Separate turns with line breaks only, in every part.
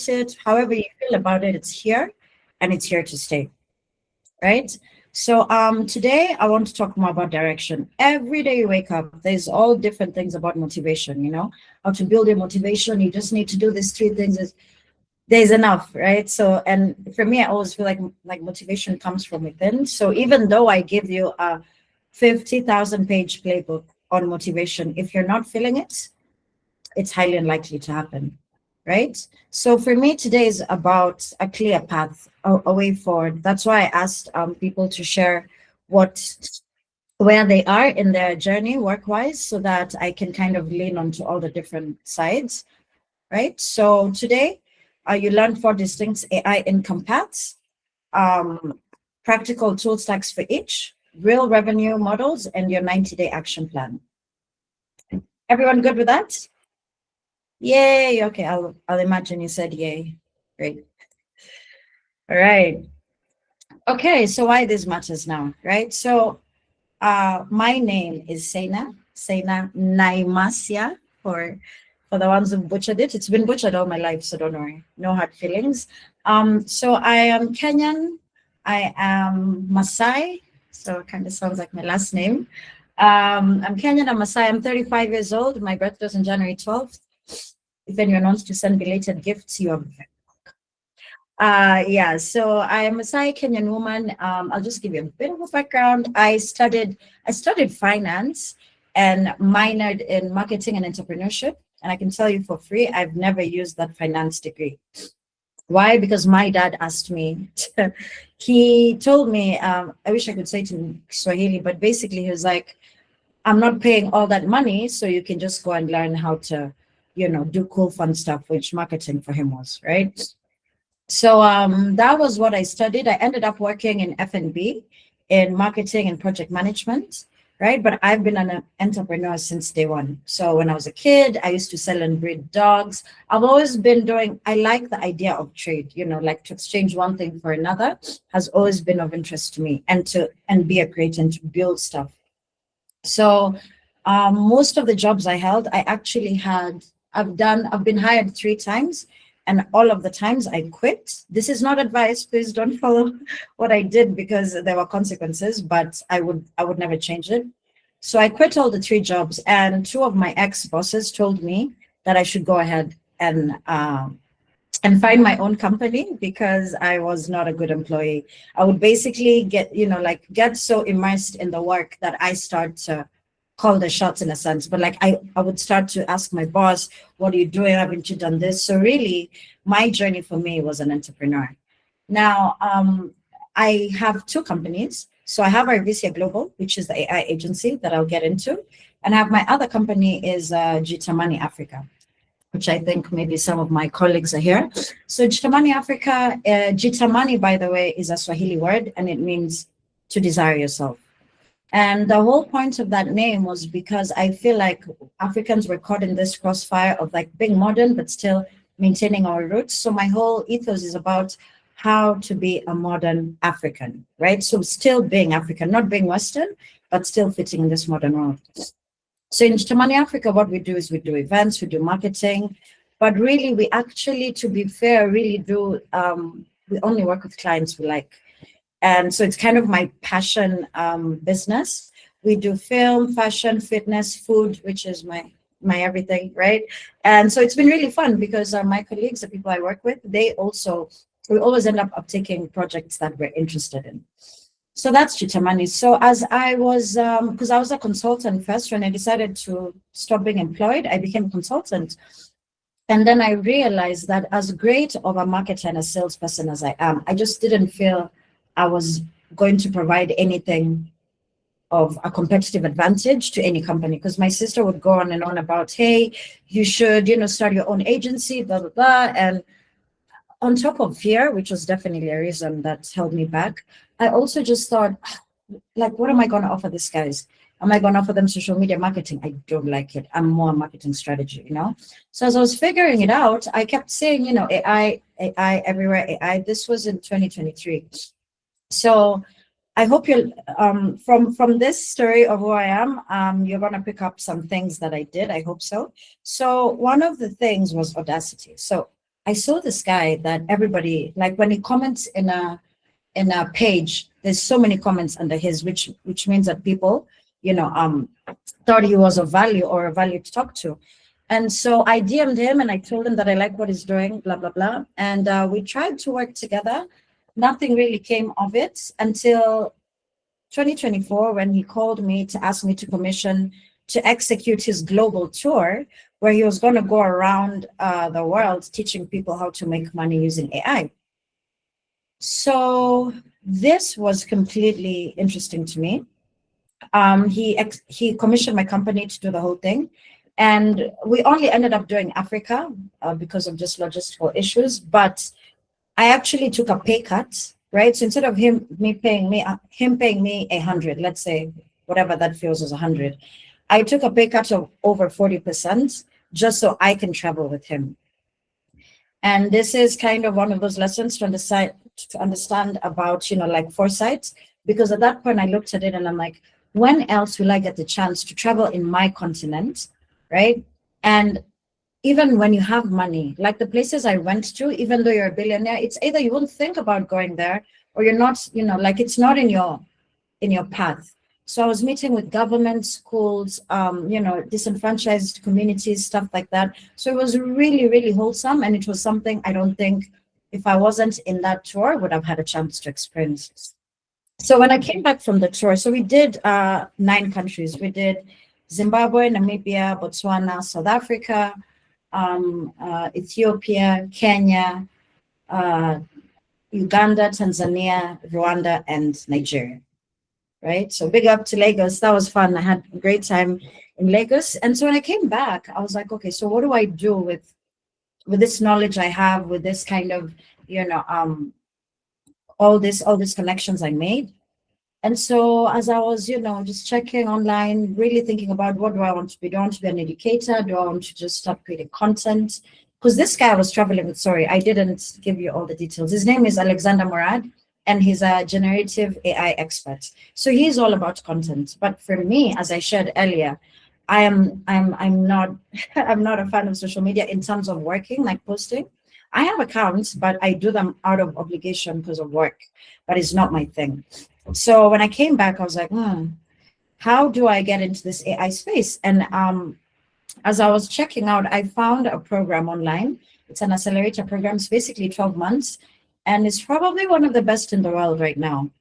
it, however you feel about it, it's here and it's here to stay, right? So today I want to talk more about direction. Every day you wake up, there's all different things about motivation, how to build your motivation. You just need to do these three things. There's enough, right? So, and for me, I always feel like motivation comes from within. So even though I give you a 50,000 page playbook on motivation, if you're not feeling it, it's highly unlikely to happen, right? So for me, today is about a clear path, a way forward. That's why I asked people to share what where they are in their journey work-wise, so that I can kind of lean onto all the different sides, right? So today, you learn four distinct AI income paths, um, practical tool stacks for each, real revenue models, and your 90-day action plan. Everyone good with that? Yay. Okay, I'll imagine you said yay. Great. All right. Okay, so why this matters now, right? So my name is Sena Naimasia, for the ones who butchered it. It's been butchered all my life, so don't worry. No hard feelings. So I am Kenyan. I am Masai, so it kind of sounds like my last name. I'm Kenyan, I'm Masai. I'm 35 years old. My birthday was on January 12th. If anyone wants to send belated gifts, you are. Yeah, so I am a Masai Kenyan woman. I'll just give you a bit of a background. I studied finance and minored in marketing and entrepreneurship. And I can tell you for free, I've never used that finance degree. Why? Because my dad asked me. He told me, I wish I could say it in Swahili, but basically he was like, I'm not paying all that money, so you can just go and learn how to, do cool, fun stuff, which marketing for him was, right? So that was what I studied. I ended up working in F&B, in marketing and project management, right? But I've been an entrepreneur since day one. So when I was a kid, I used to sell and breed dogs. I've always been I like the idea of trade, like to exchange one thing for another has always been of interest to me, and be a creator and to build stuff. So most of the jobs I held, I've been hired 3 times, and all of the times I quit. This is not advice. Please don't follow what I did, because there were consequences, but I would never change it. So I quit all the 3 jobs, and 2 of my ex-bosses told me that I should go ahead and find my own company, because I was not a good employee. I would basically get so immersed in the work that I start to call the shots, in a sense. But like I would start to ask my boss, what are you doing? Haven't you done this? So really, my journey for me was an entrepreneur. Now, I have 2 companies. So I have AIBIA Global, which is the AI agency that I'll get into. And I have my other company is Jitamani Africa, which I think maybe some of my colleagues are here. So Jitamani Africa, Jitamani, by the way, is a Swahili word, and it means to desire yourself. And the whole point of that name was because I feel like Africans were caught in this crossfire of like being modern, but still maintaining our roots. So my whole ethos is about how to be a modern African, right? So still being African, not being Western, but still fitting in this modern world. So in Jitamani Africa, what we do is we do events, we do marketing, but really we actually, to be fair, really do, we only work with clients we like. And so it's kind of my passion business. We do film, fashion, fitness, food, which is my everything, right? And so it's been really fun, because my colleagues, the people I work with, we always end up taking projects that we're interested in. So that's Jitamani. So as I was, because I was a consultant first, when I decided to stop being employed, I became a consultant. And then I realized that as great of a marketer and a salesperson as I am, I just didn't feel I was going to provide anything of a competitive advantage to any company, because my sister would go on and on about, hey, you should, start your own agency, blah, blah, blah. And on top of fear, which was definitely a reason that held me back, I also just thought, like, what am I going to offer these guys? Am I going to offer them social media marketing? I don't like it. I'm more marketing strategy, So as I was figuring it out, I kept saying, AI everywhere, AI. This was in 2023. So I hope you'll, from this story of who I am, you're going to pick up some things that I did. I hope so. So one of the things was audacity. So I saw this guy that everybody, like when he comments in a page, there's so many comments under his, which means that people, you know, thought he was of value or a value to talk to. And so I DM'd him and I told him that I like what he's doing, blah, blah, blah. And we tried to work together. Nothing really came of it until 2024, when he called me to ask me to commission to execute his global tour, where he was going to go around the world teaching people how to make money using AI. So this was completely interesting to me. He commissioned my company to do the whole thing, and we only ended up doing Africa because of just logistical issues. But I actually took a pay cut, right? So instead of him paying me 100, let's say whatever that feels is 100, I took a pay cut of over 40% just so I can travel with him. And this is kind of one of those lessons to understand about, you know, like foresight, because at that point I looked at it and I'm like, when else will I get the chance to travel in my continent, right? And even when you have money, like the places I went to, even though you're a billionaire, it's either you won't think about going there or you're not, you know, like it's not in your path. So I was meeting with government, schools, you know, disenfranchised communities, stuff like that. So it was really, really wholesome. And it was something I don't think, if I wasn't in that tour, would have had a chance to experience. So when I came back from the tour, so we did 9 countries. We did Zimbabwe, Namibia, Botswana, South Africa, Ethiopia, Kenya, Uganda, Tanzania, Rwanda, and Nigeria. Right? So big up to Lagos. That was fun. I had a great time in Lagos. And so when I came back, I was like, okay, so what do I do with this knowledge I have, with this kind of, you know, all these connections I made? And so as I was, you know, just checking online, really thinking about what do I want to be? Do I want to be an educator? Do I want to just start creating content? Because this guy I was traveling with, sorry, I didn't give you all the details. His name is Alexander Murad, and he's a generative AI expert. So he's all about content. But for me, as I shared earlier, I'm not I'm not a fan of social media in terms of working, like posting. I have accounts, but I do them out of obligation because of work, but it's not my thing. So when I came back, I was like, how do I get into this AI space? And as I was checking out, I found a program online. It's an accelerator program. It's basically 12 months. And it's probably one of the best in the world right now.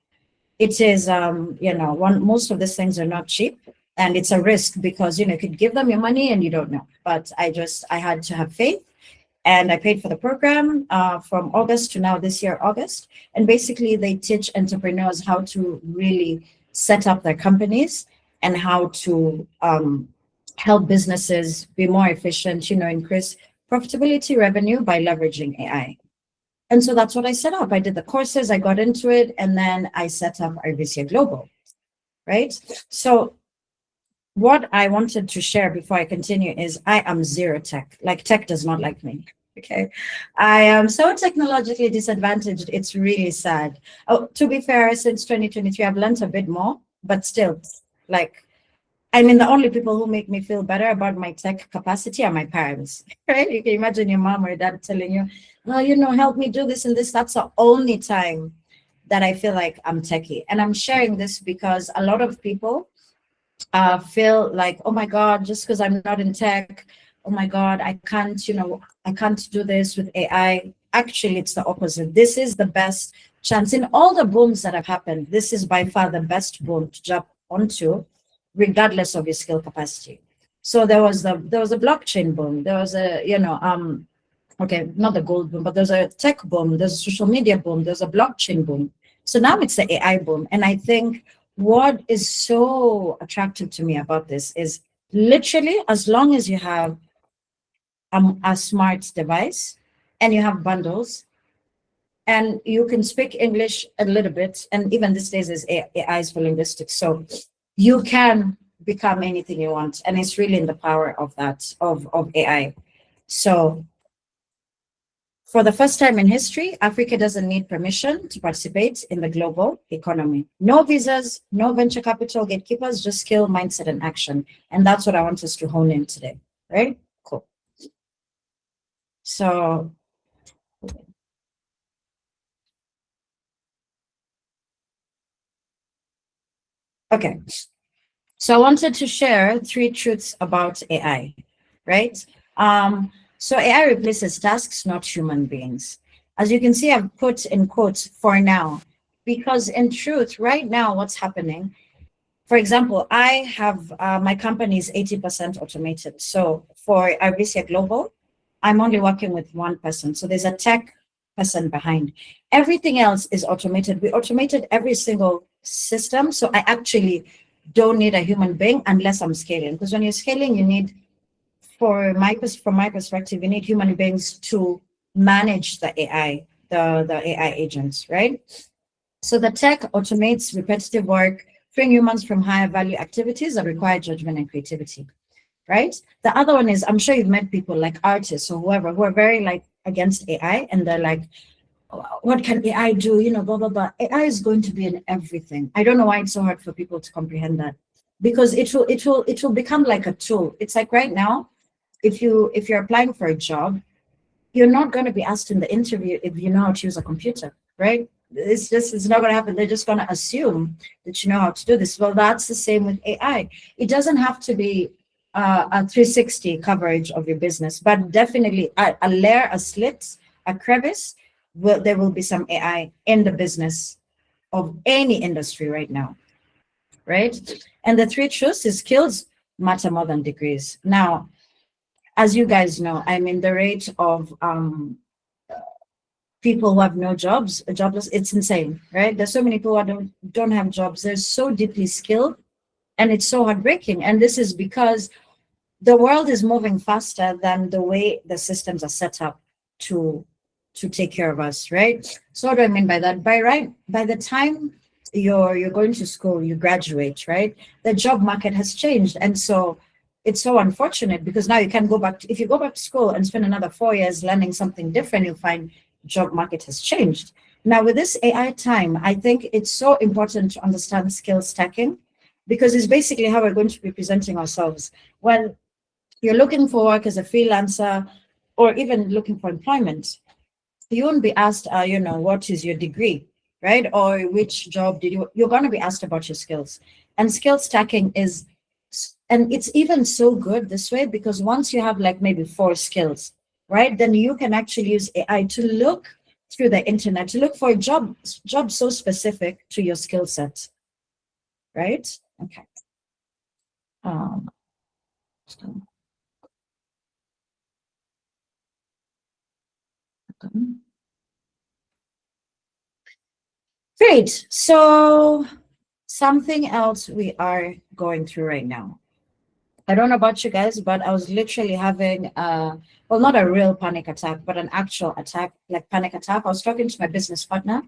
It is, you know, most of these things are not cheap. And it's a risk because, you know, you could give them your money and you don't know. But I had to have faith. And I paid for the program from August to now this year, August. And basically they teach entrepreneurs how to really set up their companies and how to help businesses be more efficient, you know, increase profitability, revenue by leveraging AI. And so that's what I set up. I did the courses, I got into it, and then I set up AIBIA Global, right? So what I wanted to share before I continue is I am zero tech. Like tech does not like me. Okay. I am so technologically disadvantaged. It's really sad. Oh, to be fair, since 2023, I've learned a bit more, but still, like, I mean, the only people who make me feel better about my tech capacity are my parents, right? You can imagine your mom or dad telling you, well, you know, help me do this and this. That's the only time that I feel like I'm techie. And I'm sharing this because a lot of people feel like, oh my God, just because I'm not in tech, oh my God, I can't, you know, I can't do this with AI. Actually, it's the opposite. This is the best chance. In all the booms that have happened, this is by far the best boom to jump onto, regardless of your skill capacity. So there was a blockchain boom. There was a, you know, okay, not the gold boom, but there's a tech boom, there's a social media boom, there's a blockchain boom. So now it's the AI boom. And I think what is so attractive to me about this is literally, as long as you have a smart device and you have bundles and you can speak English a little bit, and even these days is AI is for linguistics. So you can become anything you want. And it's really in the power of that, of AI. So for the first time in history, Africa doesn't need permission to participate in the global economy. No visas, no venture capital gatekeepers, just skill, mindset, and action. And that's what I want us to hone in today, right? Cool. So Okay. So I wanted to share three truths about AI, right? So AI replaces tasks, not human beings. As you can see, I've put in quotes for now, because in truth, right now, what's happening, for example, I have my company is 80% automated. So for AIBIA Global, I'm only working with one person. So there's a tech person behind. Everything else is automated. We automated every single system. So I actually don't need a human being unless I'm scaling. Because when you're scaling, you need, from my perspective, you need human beings to manage the AI, the AI agents, right? So the tech automates repetitive work, freeing humans from higher value activities that require judgment and creativity, right? The other one is, I'm sure you've met people like artists or whoever who are very like against AI, and they're like, what can AI do? You know, blah, blah, blah. AI is going to be in everything. I don't know why it's so hard for people to comprehend that, because it will become like a tool. It's like right now, if you're applying for a job, you're not going to be asked in the interview if you know how to use a computer, right? It's not going to happen. They're just going to assume that you know how to do this. Well, that's the same with AI. It doesn't have to be a 360 coverage of your business, but definitely a layer, a slit, a crevice. There will be some AI in the business of any industry right now, right? And the three truths is skills matter more than degrees. Now, as you guys know, I mean, the rate of people who have no jobs, jobless, it's insane, right? There's so many people who don't have jobs. They're so deeply skilled, and it's so heartbreaking. And this is because the world is moving faster than the way the systems are set up to take care of us, right? So what do I mean by that? By the time you're going to school, you graduate, right? The job market has changed, and so it's so unfortunate because now you can go back if you go back to school and spend another 4 years learning something different, you'll find job market has changed. Now with this AI time, I think it's so important to understand skill stacking, because it's basically how we're going to be presenting ourselves when you're looking for work as a freelancer or even looking for employment. You won't be asked, what is your degree, right? Or which job you're going to be asked about your skills. And skill stacking and it's even so good this way, because once you have like maybe 4 skills, right, then you can actually use AI to look through the internet to look for a job so specific to your skill set, right? Okay. Um, Great. So something else we are going through right now. I don't know about you guys, but I was literally having well, not a real panic attack, but an actual attack, like panic attack. I was talking to my business partner,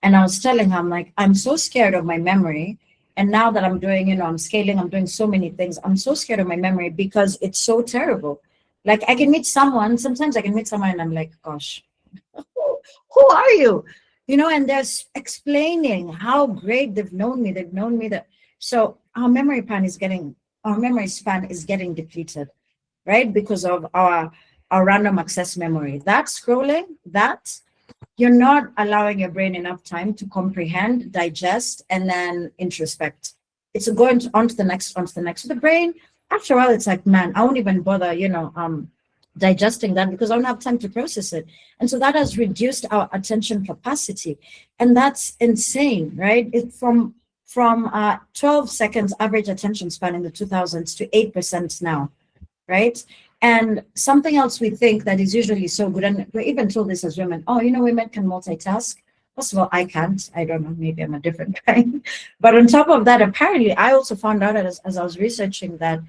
and I was telling him, like, I'm so scared of my memory. And now that I'm doing, I'm scaling, I'm doing so many things. I'm so scared of my memory because it's so terrible. Like I can meet someone, sometimes I can meet someone and I'm like, gosh, who are you? And they're explaining how great they've known me. They've known me that. So our memory span is getting depleted, right? Because of our random access memory. That scrolling, that you're not allowing your brain enough time to comprehend, digest, and then introspect. It's going on to the next, on to the next. So the brain, after a while, it's like, man, I won't even bother, digesting that because I don't have time to process it. And so that has reduced our attention capacity. And that's insane, right? From 12 seconds average attention span in the 2000s to 8% now, right? And something else we think that is usually so good, and we're even told this as women, oh, women can multitask. First of all, I can't. I don't know, maybe I'm a different kind. But on top of that, apparently, I also found out as I was researching that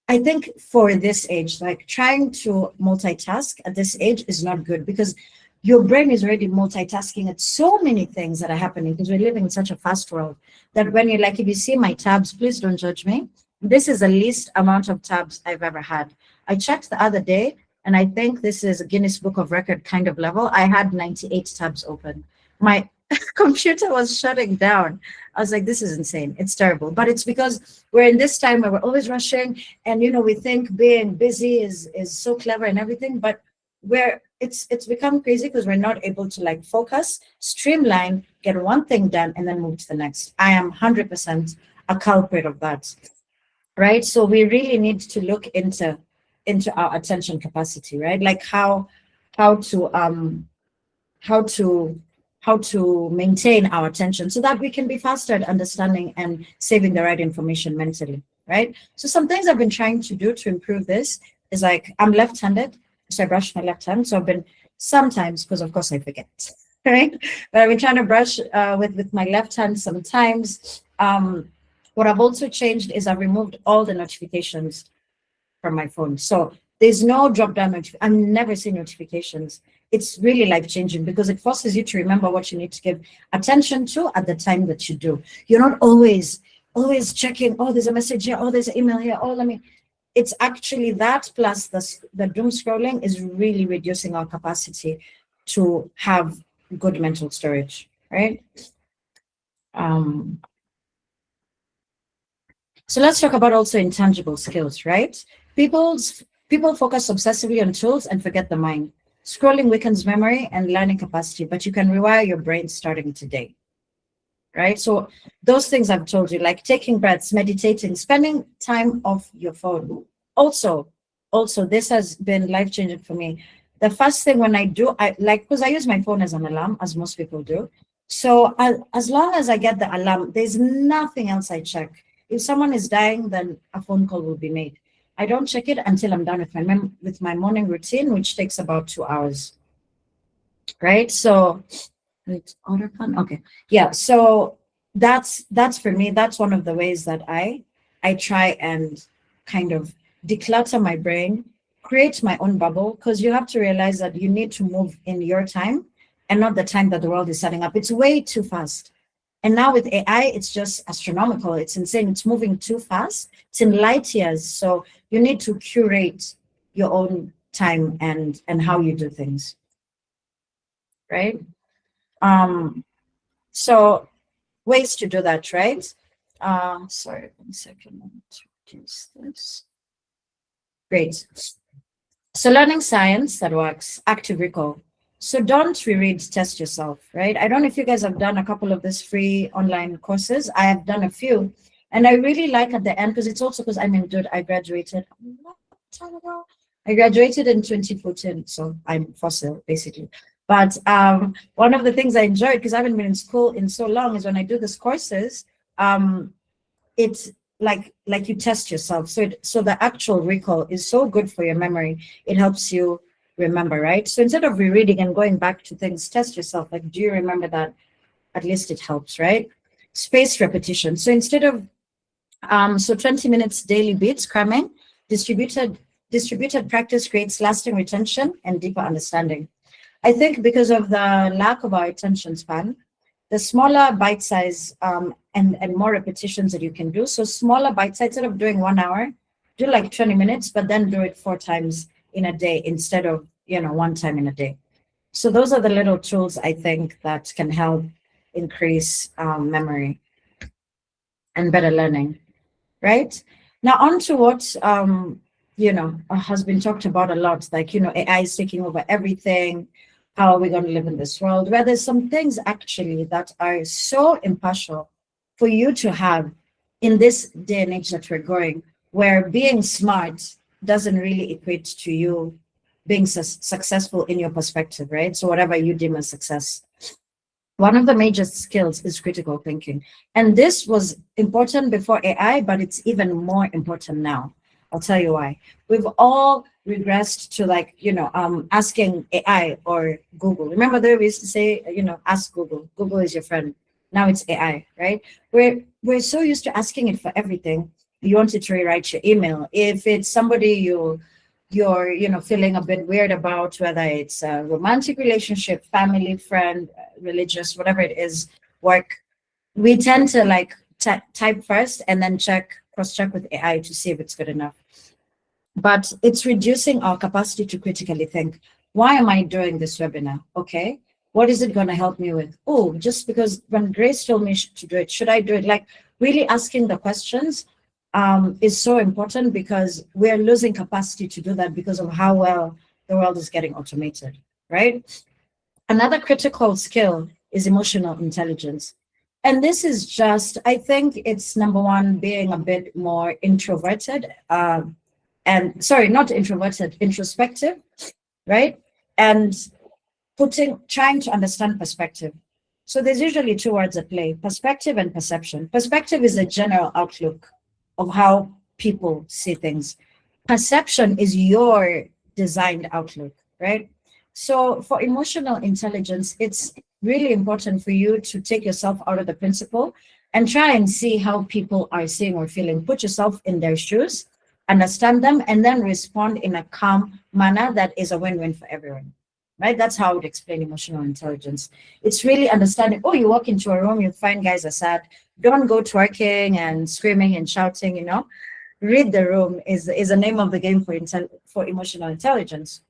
I think for this age, like trying to multitask at this age is not good, because your brain is already multitasking at so many things that are happening, because we're living in such a fast world that when you're like, if you see my tabs, please don't judge me. This is the least amount of tabs I've ever had. I checked the other day, and I think this is a Guinness Book of Record kind of level. I had 98 tabs open. My computer was shutting down. I was like, this is insane. It's terrible. But it's because we're in this time where we're always rushing, and we think being busy is so clever and everything, but it's become crazy because we're not able to like focus, streamline, get one thing done, and then move to the next. I am 100% a culprit of that, right? So we really need to look into our attention capacity, right? Like how to how to how to maintain our attention so that we can be faster at understanding and saving the right information mentally, right? So some things I've been trying to do to improve this is like I'm left-handed, so I brush my left hand. So I've been sometimes, because of course I forget, right? But I've been trying to brush with my left hand sometimes. What I've also changed is I've removed all the notifications from my phone. So there's no drop down notification. I've never seen notifications. It's really life changing because it forces you to remember what you need to give attention to at the time that you do. You're not always checking, oh, there's a message here, oh, there's an email here, oh, let me. It's actually that plus the doom scrolling is really reducing our capacity to have good mental storage, right? So let's talk about also intangible skills, right? People focus obsessively on tools and forget the mind. Scrolling weakens memory and learning capacity, but you can rewire your brain starting today, right? So those things I've told you, like taking breaths, meditating, spending time off your phone. Also, this has been life-changing for me. The first thing when I do, I like, because I use my phone as an alarm, as most people do. So as long as I get the alarm, there's nothing else I check. If someone is dying, then a phone call will be made. I don't check it until I'm done with my morning routine, which takes about 2 hours, right? So, wait, order plan. Okay, yeah. So that's for me. That's one of the ways that I try and kind of declutter my brain, create my own bubble, because you have to realize that you need to move in your time and not the time that the world is setting up. It's way too fast. And now with AI, it's just astronomical. It's insane. It's moving too fast. It's in light years. So you need to curate your own time and how you do things, right? So ways to do that, right? Sorry, 1 second. Let me reduce this. Great. So learning science that works, active recall. So don't reread, test yourself, right? I don't know if you guys have done a couple of these free online courses. I have done a few. And I really like at the end, because it's also because I'm in dude, I graduated a long time ago. I graduated in 2014, so I'm fossil, basically. But one of the things I enjoyed, because I haven't been in school in so long, is when I do these courses, it's like you test yourself. So the actual recall is so good for your memory. It helps you remember, right? So instead of rereading and going back to things, test yourself. Like, do you remember that? At least it helps, right? Spaced repetition. So instead of 20 minutes daily beats cramming, distributed practice creates lasting retention and deeper understanding. I think because of the lack of our attention span, the smaller bite size and more repetitions that you can do. So smaller bite size, instead of doing 1 hour, do like 20 minutes, but then do it 4 times in a day instead of, 1 time in a day. So those are the little tools I think that can help increase memory and better learning, right? Now on to what, has been talked about a lot, like, AI is taking over everything. How are we going to live in this world? Where there's some things actually that are so impartial for you to have in this day and age that we're going, where being smart doesn't really equate to you being successful in your perspective, right? So whatever you deem as success. One of the major skills is critical thinking. And this was important before AI, but it's even more important now. I'll tell you why. We've all regressed to asking AI or Google. Remember there we used to say, ask Google. Google is your friend. Now it's AI, right? We're so used to asking it for everything. You want it to rewrite your email. If it's somebody you're feeling a bit weird about, whether it's a romantic relationship, family, friend, religious, whatever it is, work, we tend to type first and then cross-check with AI to see if it's good enough. But it's reducing our capacity to critically think. Why am I doing this webinar? Okay, what is it going to help me with? Oh, just because when Grace told me to do it, should I do it? Like really asking the questions is so important, because we're losing capacity to do that because of how well the world is getting automated, right? Another critical skill is emotional intelligence. And this is just, I think it's number one, being a bit more introverted, and sorry, not introverted, introspective, right? And trying to understand perspective. So there's usually two words at play: perspective and perception. Perspective is a general outlook of how people see things. Perception is your designed outlook, right? So for emotional intelligence, it's really important for you to take yourself out of the principle and try and see how people are seeing or feeling. Put yourself in their shoes, understand them, and then respond in a calm manner that is a win-win for everyone. Right? That's how I would explain emotional intelligence. It's really understanding. Oh, you walk into a room, you find guys are sad. Don't go twerking and screaming and shouting, read the room is the name of the game for emotional intelligence,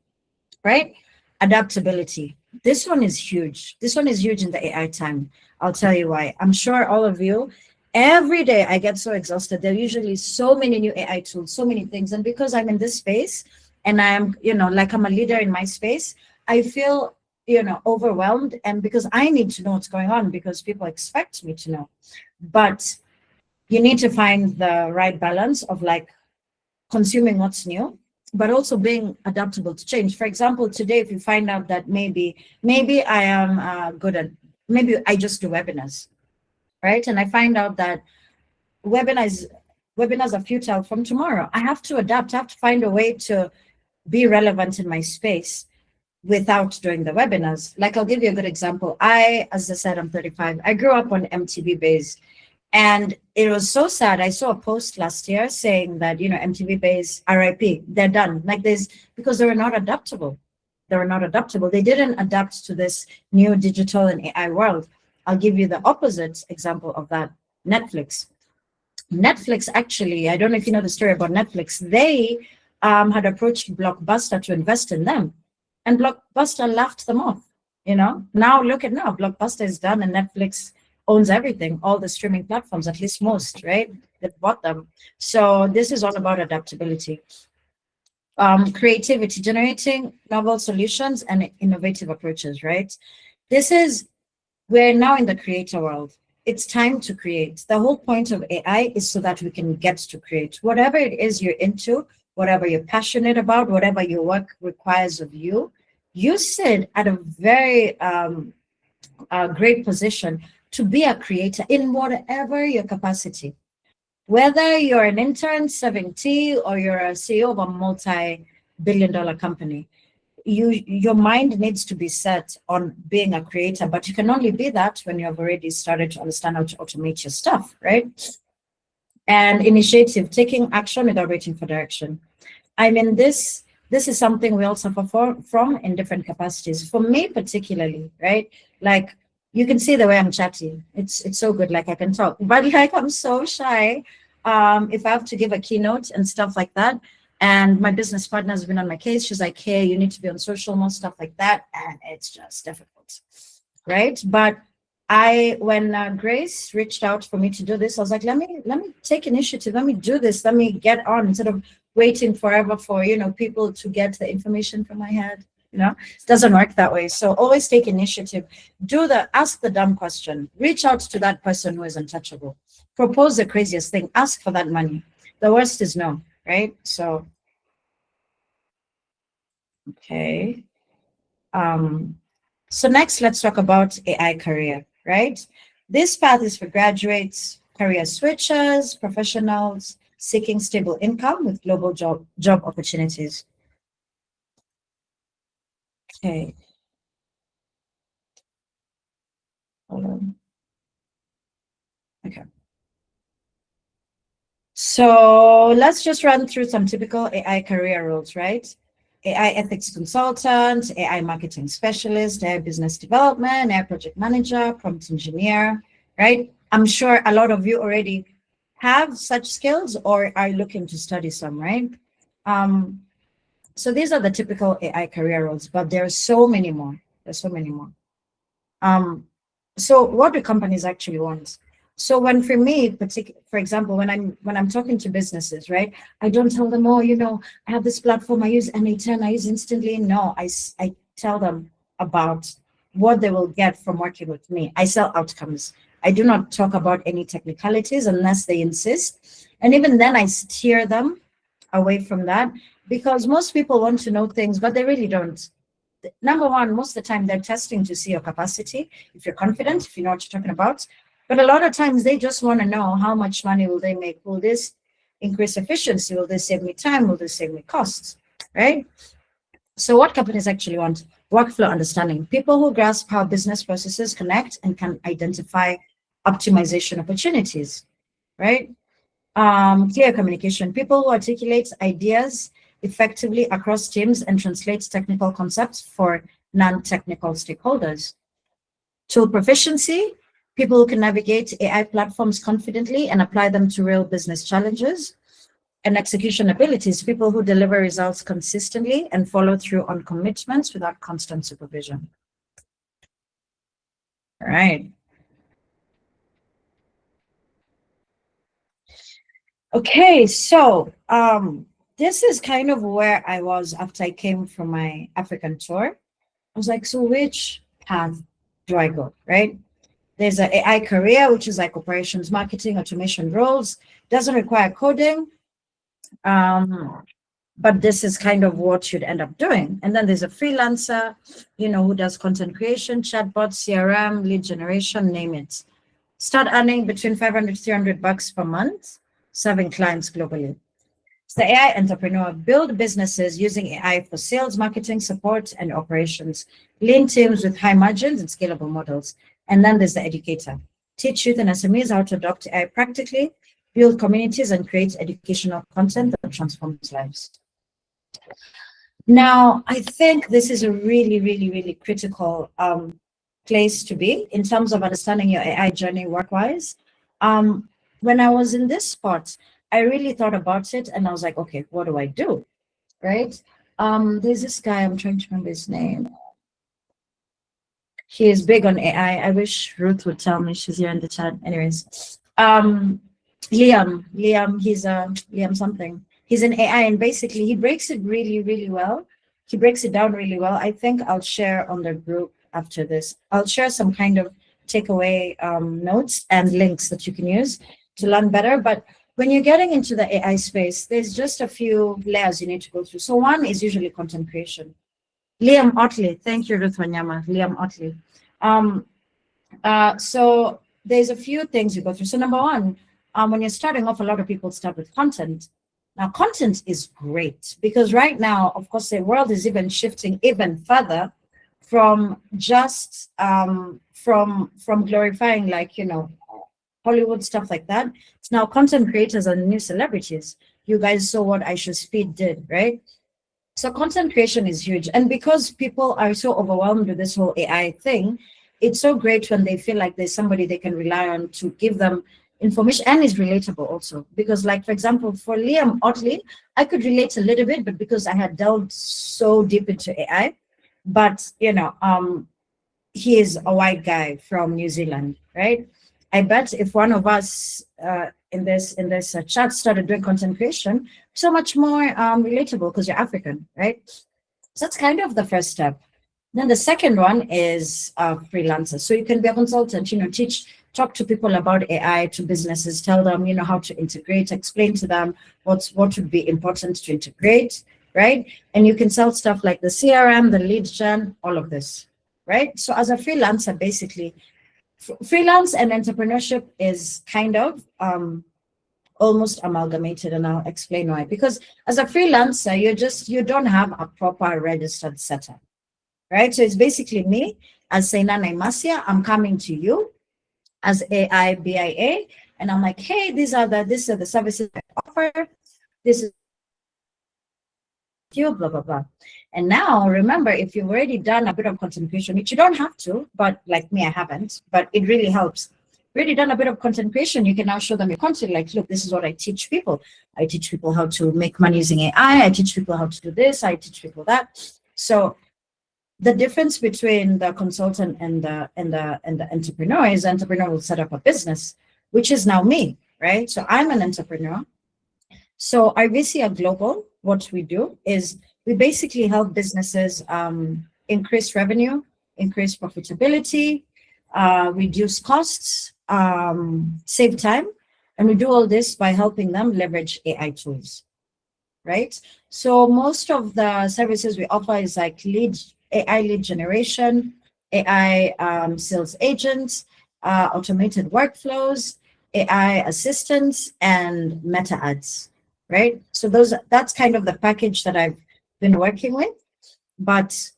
right? Adaptability. This one is huge. This one is huge in the AI time. I'll tell you why. I'm sure all of you, every day I get so exhausted. There are usually so many new AI tools, so many things. And because I'm in this space and I am, like I'm a leader in my space, I feel, overwhelmed. And because I need to know what's going on because people expect me to know. But you need to find the right balance of like consuming what's new, but also being adaptable to change. For example, today, if you find out that maybe I am good at, maybe I just do webinars, right? And I find out that webinars are futile from tomorrow. I have to adapt. I have to find a way to be relevant in my space without doing the webinars. Like, I'll give you a good example. As I said, I'm 35. I grew up on MTV Base. And it was so sad. I saw a post last year saying that, MTV Base, RIP, they're done. Like because they were not adaptable. They were not adaptable. They didn't adapt to this new digital and AI world. I'll give you the opposite example of that. Netflix. Netflix, actually, I don't know if you know the story about Netflix. They had approached Blockbuster to invest in them. And Blockbuster laughed them off, Now look at now. Blockbuster is done and Netflix owns everything, all the streaming platforms, at least most, right? They've bought them. So this is all about adaptability. Creativity, generating novel solutions and innovative approaches, right? We're now in the creator world. It's time to create. The whole point of AI is so that we can get to create. Whatever it is you're into, whatever you're passionate about, whatever your work requires of you, you sit at a very great position to be a creator in whatever your capacity. Whether you're an intern serving tea or you're a CEO of a multi-billion-dollar company, your mind needs to be set on being a creator, but you can only be that when you have already started to understand how to automate your stuff, right? And initiative, taking action without waiting for direction. I mean, this is something we all suffer from in different capacities. For me particularly, right? Like, you can see the way I'm chatting. It's so good, like I can talk, but like I'm so shy. If I have to give a keynote and stuff like that, and my business partner has been on my case, she's like, hey, you need to be on social more, stuff like that, and it's just difficult, right? But when Grace reached out for me to do this, I was like, let me take initiative, let me do this, let me get on instead of waiting forever for people to get the information from my head. It doesn't work that way. So always take initiative. Ask the dumb question. Reach out to that person who is untouchable. Propose the craziest thing. Ask for that money. The worst is no, right? So, okay. So next, let's talk about AI career, right? This path is for graduates, career switchers, professionals seeking stable income with global job opportunities. Okay. Hold on. Okay. So let's just run through some typical AI career roles, right? AI ethics consultant, AI marketing specialist, AI business development, AI project manager, prompt engineer, right? I'm sure a lot of you already have such skills or are looking to study some, right? So these are the typical AI career roles, but there are so many more. There's so many more. So what do companies actually want? So for me, for example, when I'm talking to businesses, right, I don't tell them, oh, I have this platform, I use NA10, I use Instantly. No, I tell them, about what they will get from working with me. I sell outcomes. I do not talk about any technicalities unless they insist. And even then, I steer them away from that because most people want to know things, but they really don't. Number one, most of the time they're testing to see your capacity, if you're confident, if you know what you're talking about. But a lot of times they just want to know how much money will they make? Will this increase efficiency? Will this save me time? Will this save me costs? Right? So what companies actually want? Workflow understanding. People who grasp how business processes connect and can identify optimization opportunities, right? Clear communication. People who articulate ideas effectively across teams and translate technical concepts for non-technical stakeholders. Tool proficiency. People who can navigate AI platforms confidently and apply them to real business challenges. And execution abilities, people who deliver results consistently and follow through on commitments without constant supervision. All right. Okay, so this is kind of where I was after I came from my African tour. I was like, so which path do I go, right? There's an AI career, which is like operations, marketing, automation roles, doesn't require coding. But this is kind of what you'd end up doing. And then there's a freelancer, who does content creation, chatbots, CRM, lead generation, name it. Start earning between 500 to 300 bucks per month, serving clients globally. It's the AI entrepreneur. Build businesses using AI for sales, marketing, support, and operations. Lean teams with high margins and scalable models. And then there's the educator. Teach youth and SMEs how to adopt AI practically, build communities, and create educational content that transforms lives. Now, I think this is a really, really, really critical place to be in terms of understanding your AI journey work-wise. When I was in this spot, I really thought about it and I was like, okay, what do I do? Right? There's this guy, I'm trying to remember his name. He is big on AI. I wish Ruth would tell me. She's here in the chat. Anyways, Liam, he's Liam something. He's an AI and basically he breaks it really, really well. He breaks it down really well. I think I'll share on the group after this. I'll share some kind of takeaway notes and links that you can use to learn better. But when you're getting into the AI space, there's just a few layers you need to go through. So one is usually content creation. Liam Otley, thank you, Ruth Wanyama, Liam Otley. So there's a few things you go through. So number one, when you're starting off, a lot of people start with content. Now, content is great because right now, of course, the world is even shifting even further from just from glorifying Hollywood stuff like that. It's now content creators and new celebrities. You guys saw what Aisha Speed did, right? So content creation is huge. And because people are so overwhelmed with this whole AI thing, it's so great when they feel like there's somebody they can rely on to give them information and is relatable also. Because like, for example, for Liam Otley, I could relate a little bit, but because I had delved so deep into AI, but he is a white guy from New Zealand, right? I bet if one of us in this chat started doing content creation, so much more relatable because you're African, right? So that's kind of the first step. Then the second one is freelancer. So you can be a consultant, talk to people about AI, to businesses, tell them, how to integrate, explain to them what would be important to integrate, right? And you can sell stuff like the CRM, the lead gen, all of this, right? So as a freelancer, basically, freelance and entrepreneurship is kind of almost amalgamated, and I'll explain why. Because as a freelancer, you don't have a proper registered setup, right? So it's basically me as Seinana Imasia. I'm coming to you as AIBIA, and I'm like, hey, these are the services I offer. This is you, blah blah blah. And now remember, if you've already done a bit of content creation, which you don't have to, but like me, I haven't, but it really helps. Already done a bit of content creation, you can now show them your content. Like, look, this is what I teach people. I teach people how to make money using AI. I teach people how to do this. I teach people that. So the difference between the consultant and the entrepreneur is the entrepreneur will set up a business, which is now me, right? So I'm an entrepreneur. So AIBIA Global, what we do is we basically help businesses increase revenue, increase profitability, reduce costs, save time. And we do all this by helping them leverage AI tools, right? So most of the services we offer is like AI lead generation, AI sales agents, automated workflows, AI assistants, and meta ads, right? So that's kind of the package that I've been working with. But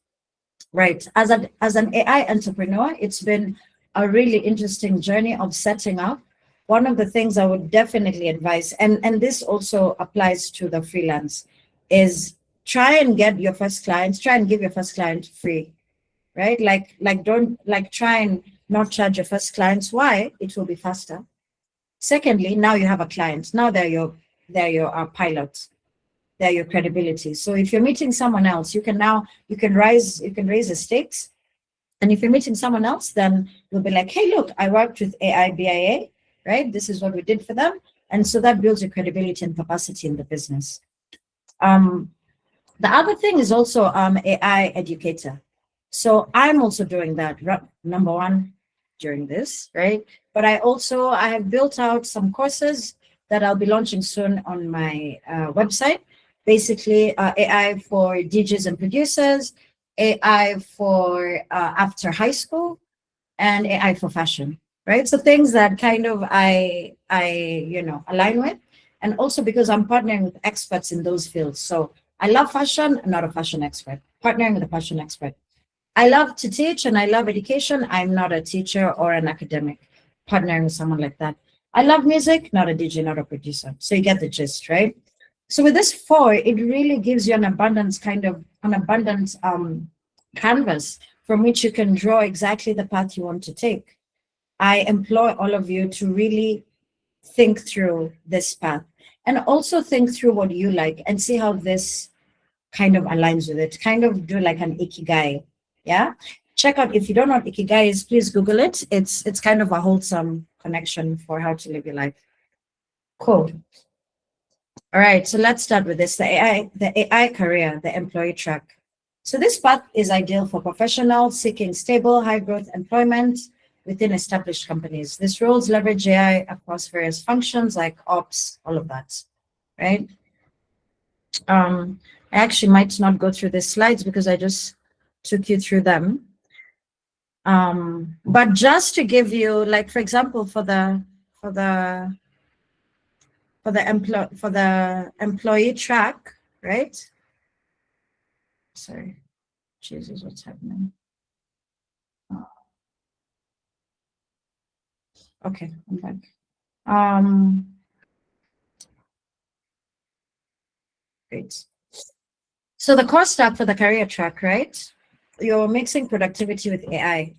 right, as an AI entrepreneur, it's been a really interesting journey of setting up. One of the things I would definitely advise, and this also applies to the freelance, is try and get your first clients, try and give your first client free, right? Don't try and not charge your first clients. Why? It will be faster. Secondly, now you have a client. Now they're your pilot. They're your credibility. So if you're meeting someone else, you can raise the stakes. And if you're meeting someone else, then you'll be like, hey, look, I worked with AIBIA, right? This is what we did for them. And so that builds your credibility and capacity in the business. The other thing is also AI educator. So I'm also doing that, number one, during this, right? But I have built out some courses that I'll be launching soon on my website. Basically, AI for DJs and producers, AI for after high school, and AI for fashion, right? So things that kind of I align with, and also because I'm partnering with experts in those fields. So I love fashion, I'm not a fashion expert. Partnering with a fashion expert. I love to teach and I love education. I'm not a teacher or an academic. Partnering with someone like that. I love music, not a DJ, not a producer. So you get the gist, right? So with this four, it really gives you an abundant canvas from which you can draw exactly the path you want to take. I implore all of you to really think through this path and also think through what you like and see how this kind of aligns with it. Kind of do like an ikigai. Yeah. Check out, if you don't know what ikigai is, please Google it. It's kind of a wholesome connection for how to live your life. Cool. All right, so let's start with this, the AI career, the employee track. So this path is ideal for professionals seeking stable, high-growth employment within established companies. These roles leverage AI across various functions like ops, all of that, right? I actually might not go through the slides because I just took you through them. But just to give you, like, for example, for the employee track, right? Sorry, Jesus, what's happening? Okay, I'm back. Great. So the core stack for the career track, right? You're mixing productivity with AI.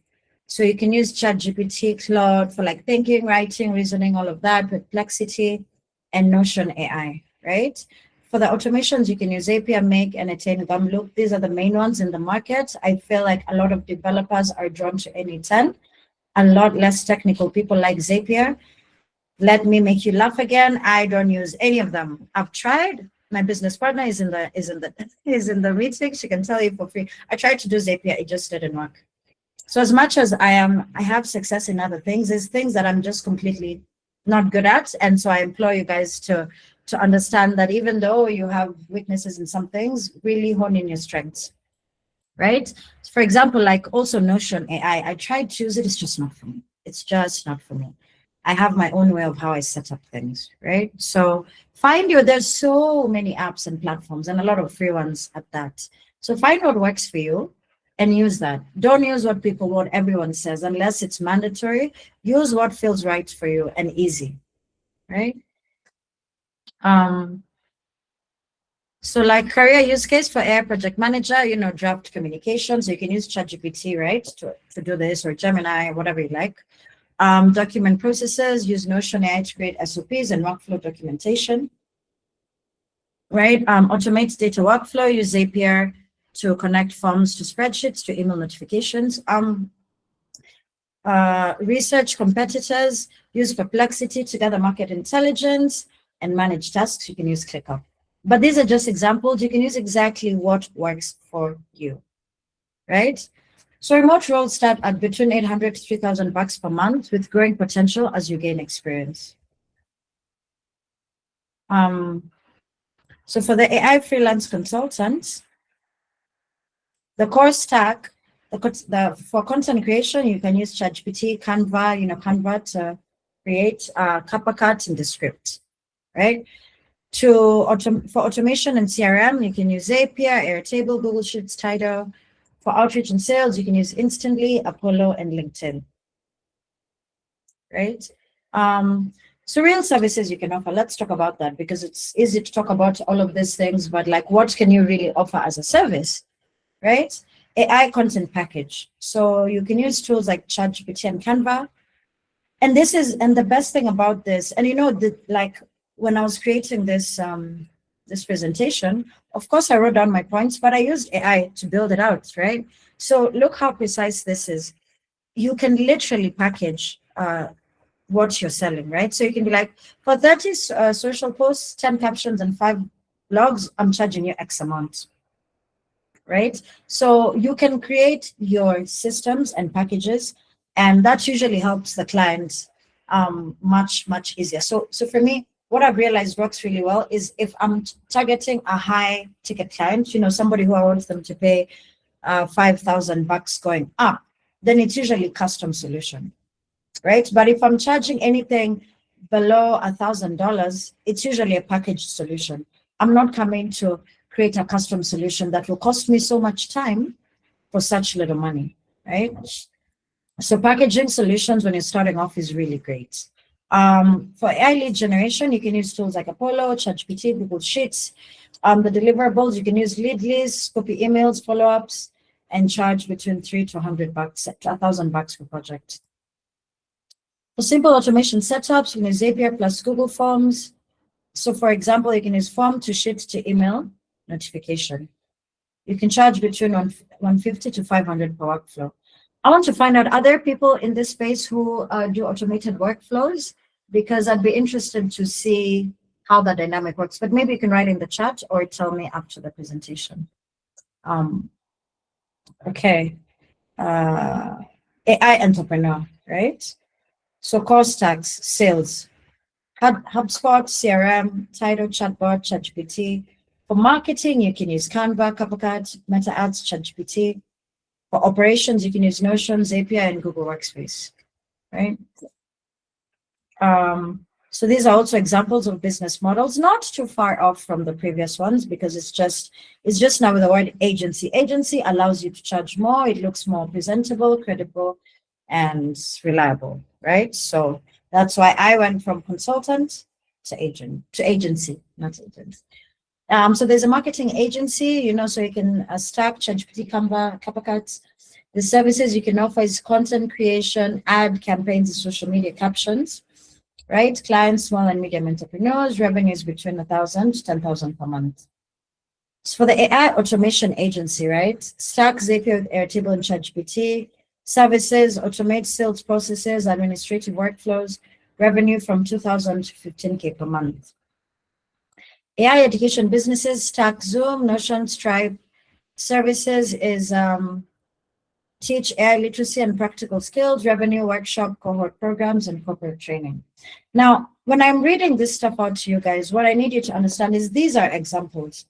So you can use ChatGPT, Claude for like thinking, writing, reasoning, all of that, Perplexity, and Notion AI, right? For the automations, you can use AIBIA, Make, and Attain, Gumloop. These are the main ones in the market. I feel like a lot of developers are drawn to any 10. A lot less technical people like Zapier. Let me make you laugh again. I don't use any of them. I've tried. My business partner is in the meeting. She can tell you for free. I tried to do Zapier. It just didn't work. So as much as I have success in other things, there's things that I'm just completely not good at. And so I implore you guys to understand that even though you have weaknesses in some things, really hone in your strengths, right? For example, like also Notion AI, I tried to use it. It's just not for me. It's just not for me. I have my own way of how I set up things, right? So there's so many apps and platforms and a lot of free ones at that. So find what works for you and use that. Don't use what everyone says unless it's mandatory. Use what feels right for you and easy, right? So like career use case for AI project manager, draft communications. So you can use ChatGPT, right, to do this, or Gemini, whatever you like. Document processes, use Notion AI to create SOPs and workflow documentation, right? Automate data workflow, use Zapier to connect forms to spreadsheets to email notifications. Research competitors, use Perplexity to gather market intelligence and manage tasks. You can use ClickUp. But these are just examples. You can use exactly what works for you, right? So remote roles start at between 800 to 3,000 bucks per month with growing potential as you gain experience. So for the AI freelance consultants, the core stack, for content creation, you can use ChatGPT, Canva to create CapCut in the script, right? For automation and CRM, you can use AIBIA, Airtable, Google Sheets, Tidal. For outreach and sales, you can use Instantly, Apollo, and LinkedIn, right? So real services you can offer. Let's talk about that because it's easy to talk about all of these things, but like what can you really offer as a service, right? AI content package. So you can use tools like ChatGPT and Canva. And the best thing about this, and like when I was creating this this presentation, of course I wrote down my points, but I used AI to build it out, right? So look how precise this is. You can literally package what you're selling, right? So you can be like, for 30 social posts, 10 captions, and 5 blogs, I'm charging you X amount, right? So you can create your systems and packages, and that usually helps the clients much easier. So for me, what I've realized works really well is if I'm targeting a high ticket client, somebody who I want them to pay 5,000 bucks going up, then it's usually custom solution, right? But if I'm charging anything below $1,000, it's usually a packaged solution. I'm not coming to create a custom solution that will cost me so much time for such little money, right? So packaging solutions when you're starting off is really great. For AI lead generation, you can use tools like Apollo, ChatGPT, Google Sheets. The deliverables, you can use lead lists, copy emails, follow-ups, and charge between $300 to $100 to $1,000 per project. For simple automation setups, you can use AIBIA plus Google Forms. So for example, you can use form to sheet to email notification. You can charge between $150 to $500 per workflow. I want to find out other people in this space who do automated workflows, because I'd be interested to see how the dynamic works. But maybe you can write in the chat or tell me after the presentation. Okay. AI entrepreneur, right? So core stacks, sales, HubSpot, CRM, Tidal, Chatbot, ChatGPT. For marketing, you can use Canva, CapCut, Meta Ads, ChatGPT. For operations, you can use Notion, AIBIA, and Google Workspace, right? So these are also examples of business models, not too far off from the previous ones, because it's just now with the word agency. Agency allows you to charge more. It looks more presentable, credible, and reliable, right? So that's why I went from consultant to agency, not agent. So there's a marketing agency, so you can stack ChatGPT, Canva, CapCut. The services you can offer is content creation, ad campaigns, and social media captions, right? Clients, small and medium entrepreneurs, revenues between 1,000 to 10,000 per month. So for the AI automation agency, right? Stack Zapier with Airtable and ChatGPT. Services, automate sales processes, administrative workflows, revenue from 2,000 to 15K per month. AI education businesses, Stack Zoom, Notion, Stripe. Services is teach AI literacy and practical skills, revenue, workshop, cohort programs, and corporate training. Now, when I'm reading this stuff out to you guys, what I need you to understand is these are examples,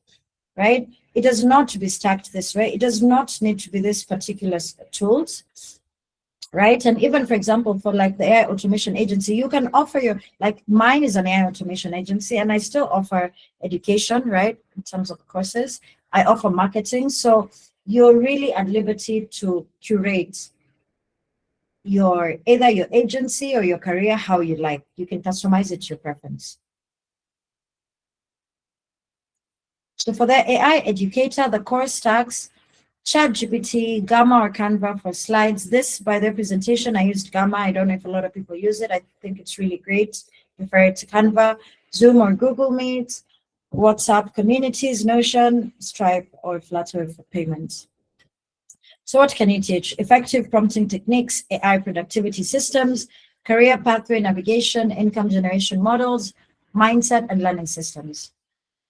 right? It does not to be stacked this way. It does not need to be this particular tools, right? And even, for example, for like the AI automation agency, you can offer like mine is an AI automation agency, and I still offer education, right? In terms of courses, I offer marketing. So you're really at liberty to curate either your agency or your career how you like. You can customize it to your preference. So for the AI educator, the core stacks, ChatGPT, Gamma or Canva for slides. This, by their presentation, I used Gamma. I don't know if a lot of people use it. I think it's really great. Refer it to Canva, Zoom or Google Meet, WhatsApp communities, Notion, Stripe, or Flutter for payments. So what can you teach? Effective prompting techniques, AI productivity systems, career pathway navigation, income generation models, mindset, and learning systems.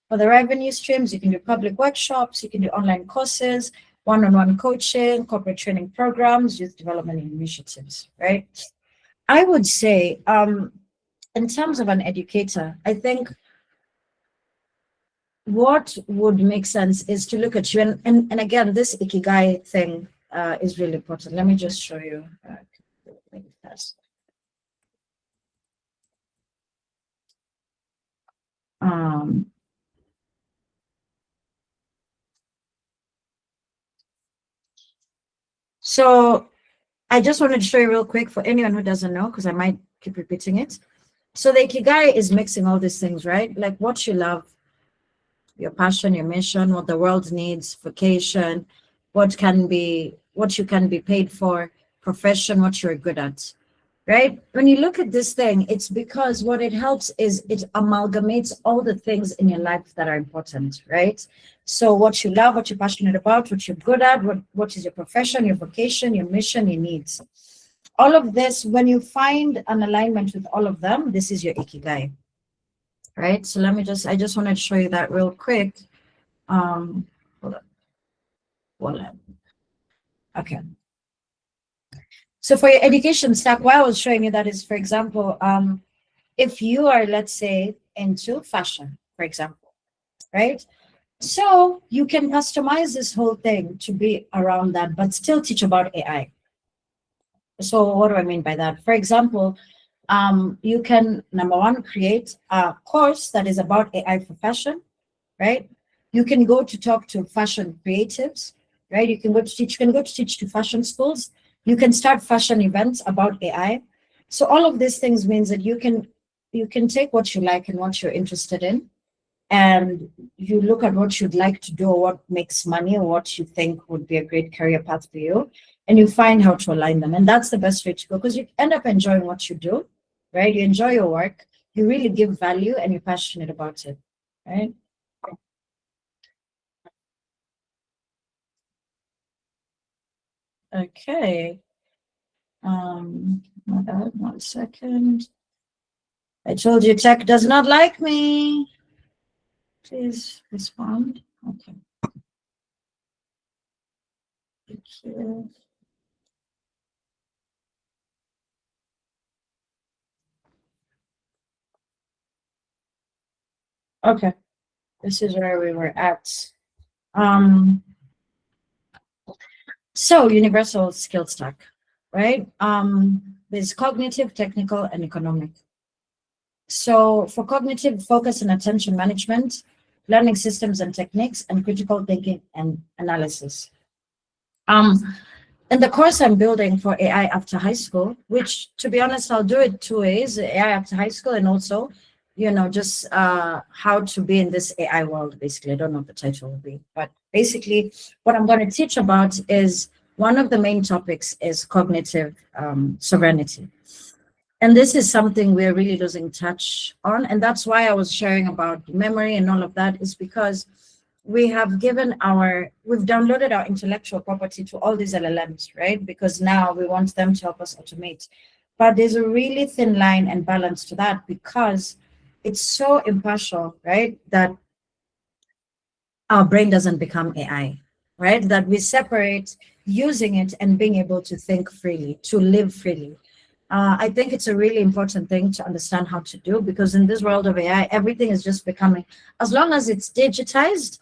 For the revenue streams, you can do public workshops, you can do online courses, one-on-one coaching, corporate training programs, youth development initiatives, right? I would say, in terms of an educator, I think what would make sense is to look at you. And again, this Ikigai thing is really important. Let me just show you. Um, so I just wanted to show you real quick for anyone who doesn't know, because I might keep repeating it. So the Ikigai is mixing all these things, right? Like what you love, your passion, your mission, what the world needs, vocation, what you can be paid for, profession, what you're good at, right? When you look at this thing, it's because what it helps is it amalgamates all the things in your life that are important, right? So what you love, what you're passionate about, what you're good at, what is your profession, your vocation, your mission, your needs. All of this, when you find an alignment with all of them, this is your Ikigai, right? So I just wanted to show you that real quick. Hold on. Voila. Okay. So for your education stack, what I was showing you that is, for example, if you are, let's say, into fashion, for example, right? So you can customize this whole thing to be around that, but still teach about AI. So what do I mean by that? For example, you can, number one, create a course that is about AI for fashion, right? You can go to talk to fashion creatives, right? You can go to teach to fashion schools. You can start fashion events about AI. So all of these things means that you can take what you like and what you're interested in, and you look at what you'd like to do or what makes money or what you think would be a great career path for you, and you find how to align them. And that's the best way to go, because you end up enjoying what you do, right? You enjoy your work, you really give value, and you're passionate about it, right? Okay. My bad, 1 second. I told you tech does not like me. Please respond. Okay. Thank you. Okay. This is where we were at. Um, so universal skill stack, right? There's cognitive, technical, and economic. So for cognitive, focus and attention management, learning systems and techniques, and critical thinking and analysis. Um, and the course I'm building for AI after high school, which to be honest, I'll do it 2 ways: AI after high school, and also, just how to be in this AI world. Basically, I don't know what the title will be, but basically, what I'm going to teach about is one of the main topics is cognitive sovereignty. And this is something we're really losing touch on. And that's why I was sharing about memory and all of that, is because we've downloaded our intellectual property to all these LLMs, right? Because now we want them to help us automate. But there's a really thin line and balance to that, because it's so impartial, right? That our brain doesn't become AI, right? That we separate using it and being able to think freely, to live freely. I think it's a really important thing to understand how to do, because in this world of AI, everything is just becoming, as long as it's digitized,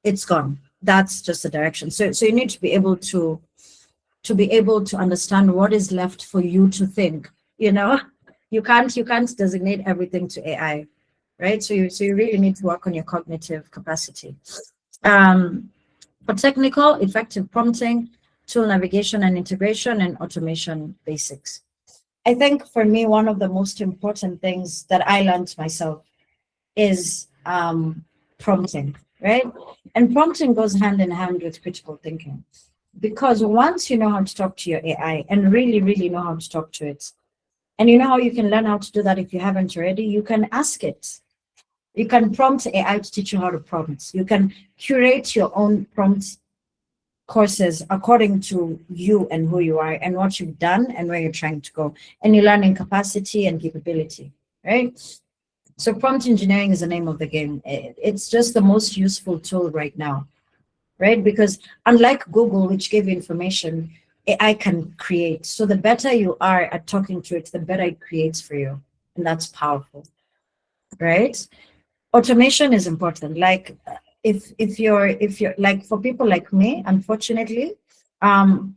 it's gone. That's just the direction. So you need to be able to understand what is left for you to think. You can't designate everything to AI, right? So you really need to work on your cognitive capacity. For technical, effective prompting, tool navigation and integration, and automation basics. I think for me, one of the most important things that I learned myself is prompting, right? And prompting goes hand in hand with critical thinking, because once you know how to talk to your AI and really, really know how to talk to it, and you know how you can learn how to do that if you haven't already, you can ask it. You can prompt AI to teach you how to prompt. You can curate your own prompt courses according to you and who you are and what you've done and where you're trying to go, and your learning capacity and capability, right? So prompt engineering is the name of the game. It's just the most useful tool right now. right? Because unlike Google, which gave you information, AI can create. So the better you are at talking to it, the better it creates for you. And that's powerful, right? Automation is important. Like if you're like for people like me, unfortunately, um,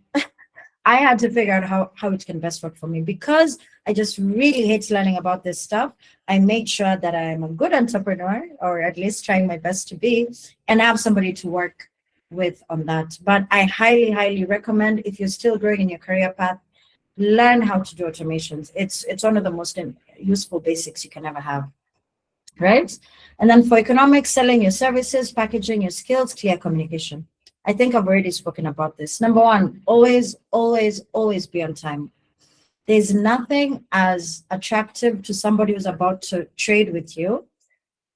I had to figure out how it can best work for me because I just really hate learning about this stuff. I made sure that I'm a good entrepreneur, or at least trying my best to be, and have somebody to work with on that. But I highly, highly recommend if you're still growing in your career path, learn how to do automations. It's one of the most useful basics you can ever have, right? And then for economics, selling your services, packaging your skills, clear communication. I think I've already spoken about this. Number one, always, always, always be on time. There's nothing as attractive to somebody who's about to trade with you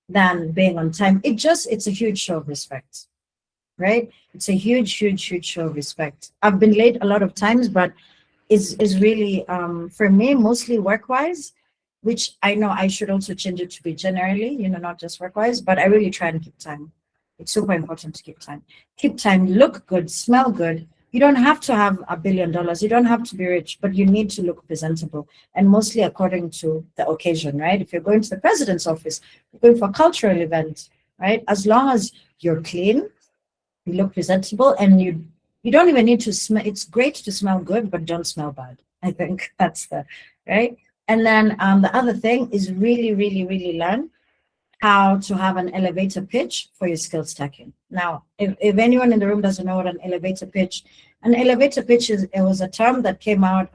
than being on time. It's a huge show of respect, right? It's a huge, huge, huge show of respect. I've been late a lot of times, but is really for me mostly work wise, which I know I should also change it to be generally, not just work wise, but I really try and keep time. It's super important to keep time. Keep time, look good, smell good. You don't have to have $1 billion. You don't have to be rich, but you need to look presentable and mostly according to the occasion, right? If you're going to the president's office, you're going for a cultural event, right? As long as you're clean, you look presentable, and you don't even need to smell. It's great to smell good, but don't smell bad. I think that's the right. And then the other thing is really, really, really learn how to have an elevator pitch for your skill stacking. Now, if anyone in the room doesn't know what an elevator pitch is, it was a term that came out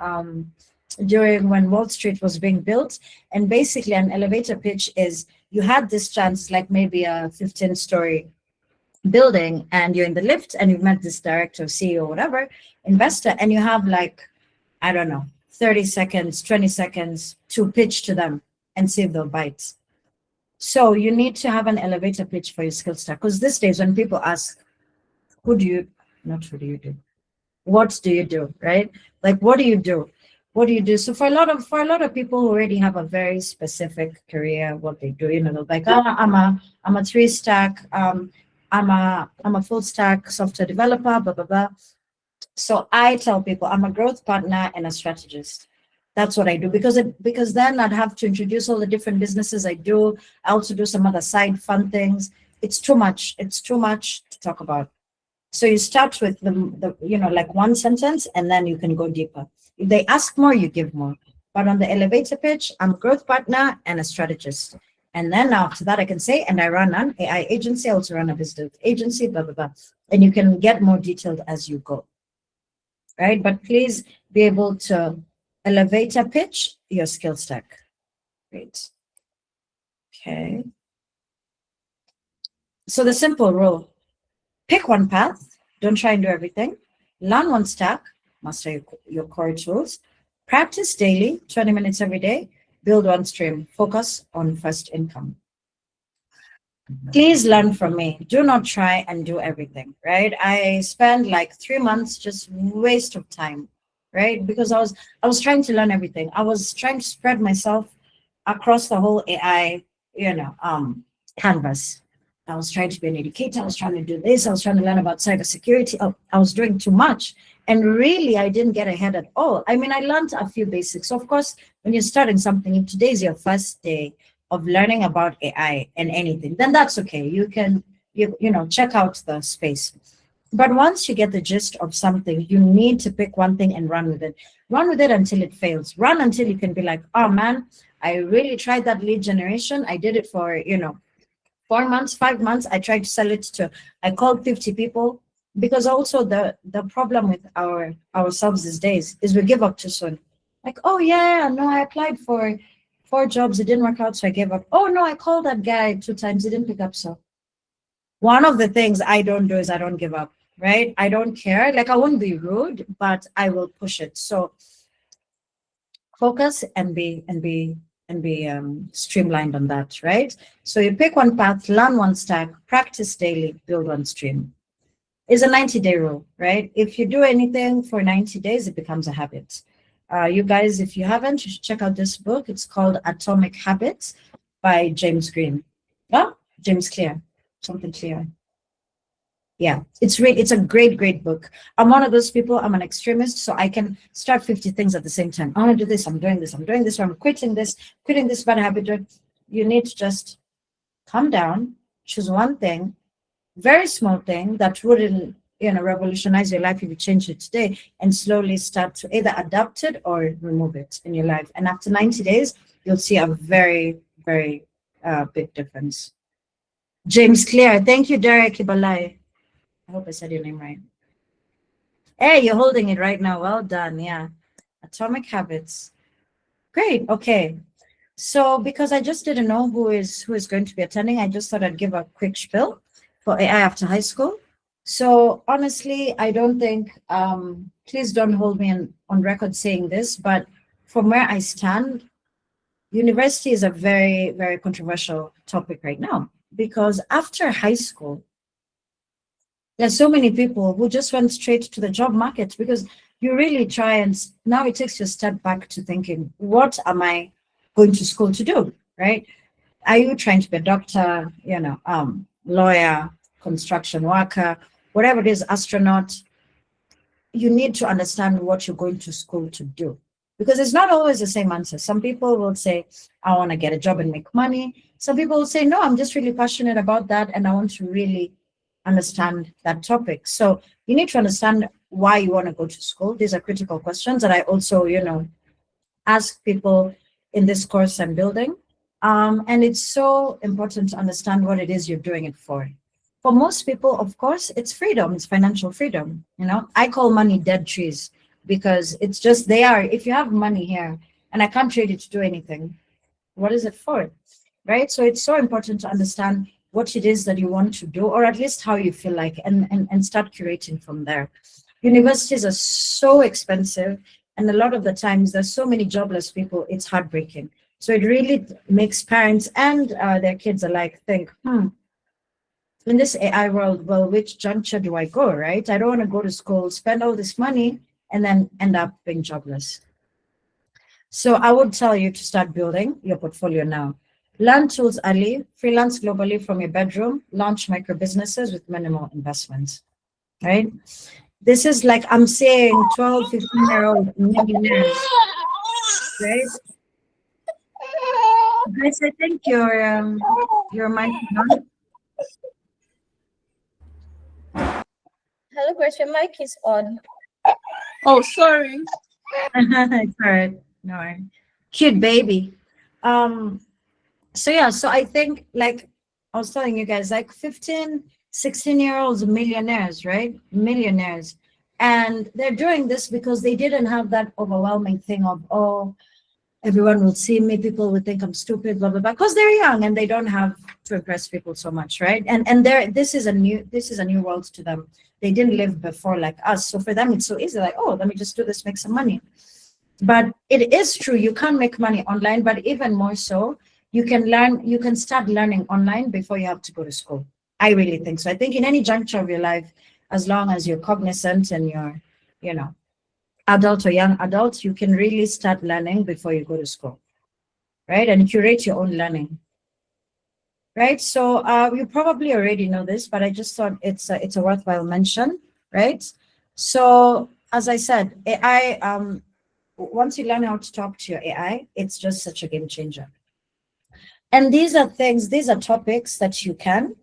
during when Wall Street was being built. And basically, an elevator pitch is you had this chance, like maybe a 15-story building, and you're in the lift and you've met this director, CEO, whatever, investor, and you have like, I don't know, 30 seconds, 20 seconds to pitch to them and see if they'll bite. So you need to have an elevator pitch for your skill stack. Because these days when people ask, who do you, not who do you do, what do you do, right? Like, what do you do? What do you do? So for a lot of people who already have a very specific career, what they do, they're like, oh, I'm a three stack, I'm a full stack software developer, blah blah blah. So I tell people I'm a growth partner and a strategist. That's what I do because then I'd have to introduce all the different businesses I do. I also do some other side fun things. It's too much. It's too much to talk about. So you start with the like one sentence, and then you can go deeper. If they ask more, you give more. But on the elevator pitch, I'm a growth partner and a strategist. And then after that, I can say, and I run an AI agency, I also run a business agency, blah, blah, blah. And you can get more detailed as you go, right? But please be able to elevator pitch your skill stack. Great. Okay. So the simple rule, pick one path, don't try and do everything. Learn one stack, master your core tools. Practice daily, 20 minutes every day. Build one stream. Focus on first income. Please learn from me. Do not try and do everything, right? I spent like 3 months just waste of time, right? Because I was trying to learn everything. I was trying to spread myself across the whole AI, canvas. I was trying to be an educator. I was trying to do this. I was trying to learn about cybersecurity. I was doing too much. And really, I didn't get ahead at all. I mean, I learned a few basics. Of course, when you're starting something, if today is your first day of learning about AI and anything, then that's okay. You can, check out the space. But once you get the gist of something, you need to pick one thing and run with it. Run with it until it fails. Run until you can be like, oh man, I really tried that lead generation. I did it for, 4 months, 5 months. I tried to sell it to, I called 50 people. Because also the problem with ourselves these days is we give up too soon. Like, oh yeah, no, I applied for 4 jobs, it didn't work out, so I gave up. Oh no, I called that guy 2 times, he didn't pick up. So one of the things I don't do is I don't give up, right? I don't care. Like, I won't be rude, but I will push it. So focus and be streamlined on that, right? So you pick one path, learn one stack, practice daily, build one stream. It's a 90-day rule, right? If you do anything for 90 days, it becomes a habit. You guys, if you haven't, you should check out this book. It's called Atomic Habits by James Green. Oh, James Clear, something clear. Yeah, it's a great book. I'm one of those people, I'm an extremist, so I can start 50 things at the same time. I want to do this, I'm doing this, I'm doing this, or I'm quitting this bad habit. You need to just calm down, choose one thing, very small thing that wouldn't, revolutionize your life if you change it today, and slowly start to either adapt it or remove it in your life. And after 90 days, you'll see a very, very big difference. James Clear, thank you, Derek Ibalai. I hope I said your name right. Hey, you're holding it right now. Well done. Yeah. Atomic Habits. Great. Okay. So because I just didn't know who is going to be attending, I just thought I'd give a quick spiel for AI after high school. So honestly, I don't think, please don't hold me on record saying this, but from where I stand, university is a very, very controversial topic right now, because after high school, there's so many people who just went straight to the job market, because you really try, and now it takes you a step back to thinking, what am I going to school to do, right? Are you trying to be a doctor, lawyer, construction worker, whatever it is, astronaut? You need to understand what you're going to school to do, because it's not always the same answer. Some people will say, I want to get a job and make money. Some people will say, no, I'm just really passionate about that and I want to really understand that topic. So you need to understand why you want to go to school. These are critical questions that I also, ask people in this course I'm building. And it's so important to understand what it is you're doing it for. For most people, of course, it's freedom, it's financial freedom. I call money dead trees, because it's just they are. If you have money here and I can't trade it to do anything, what is it for? Right? So it's so important to understand what it is that you want to do, or at least how you feel like, and start curating from there. Universities are so expensive, and a lot of the times there's so many jobless people, it's heartbreaking. So it really makes parents and their kids alike think, in this AI world, well, which juncture do I go, right? I don't want to go to school, spend all this money, and then end up being jobless. So I would tell you to start building your portfolio now. Learn tools early, freelance globally from your bedroom, launch micro businesses with minimal investment, right? This is like I'm saying 12, 15-year-old millionaires, right? Guys, I think your mic is on.
Hello, Grace, your mic is on.
Oh, sorry.
It's all right. No worry. Cute baby. So yeah, so I think, like I was telling you guys, like 15, 16-year-olds millionaires, right? Millionaires. And they're doing this because they didn't have that overwhelming thing of, oh, everyone will see me, people will think I'm stupid, blah blah blah, because they're young and they don't have to impress people so much, right? And this is a new world to them. They didn't live before like us, so for them it's so easy, like, oh, let me just do this, make some money. But it is true, you can make money online, but even more so, you can start learning online before you have to go to school. I really think so. I think in any juncture of your life, as long as you're cognizant and you're, adult or young adult, you can really start learning before you go to school, right? And curate your own learning, right? So you probably already know this, but I just thought it's a worthwhile mention, right? So as I said, AI, once you learn how to talk to your AI, it's just such a game changer. And these are topics that you can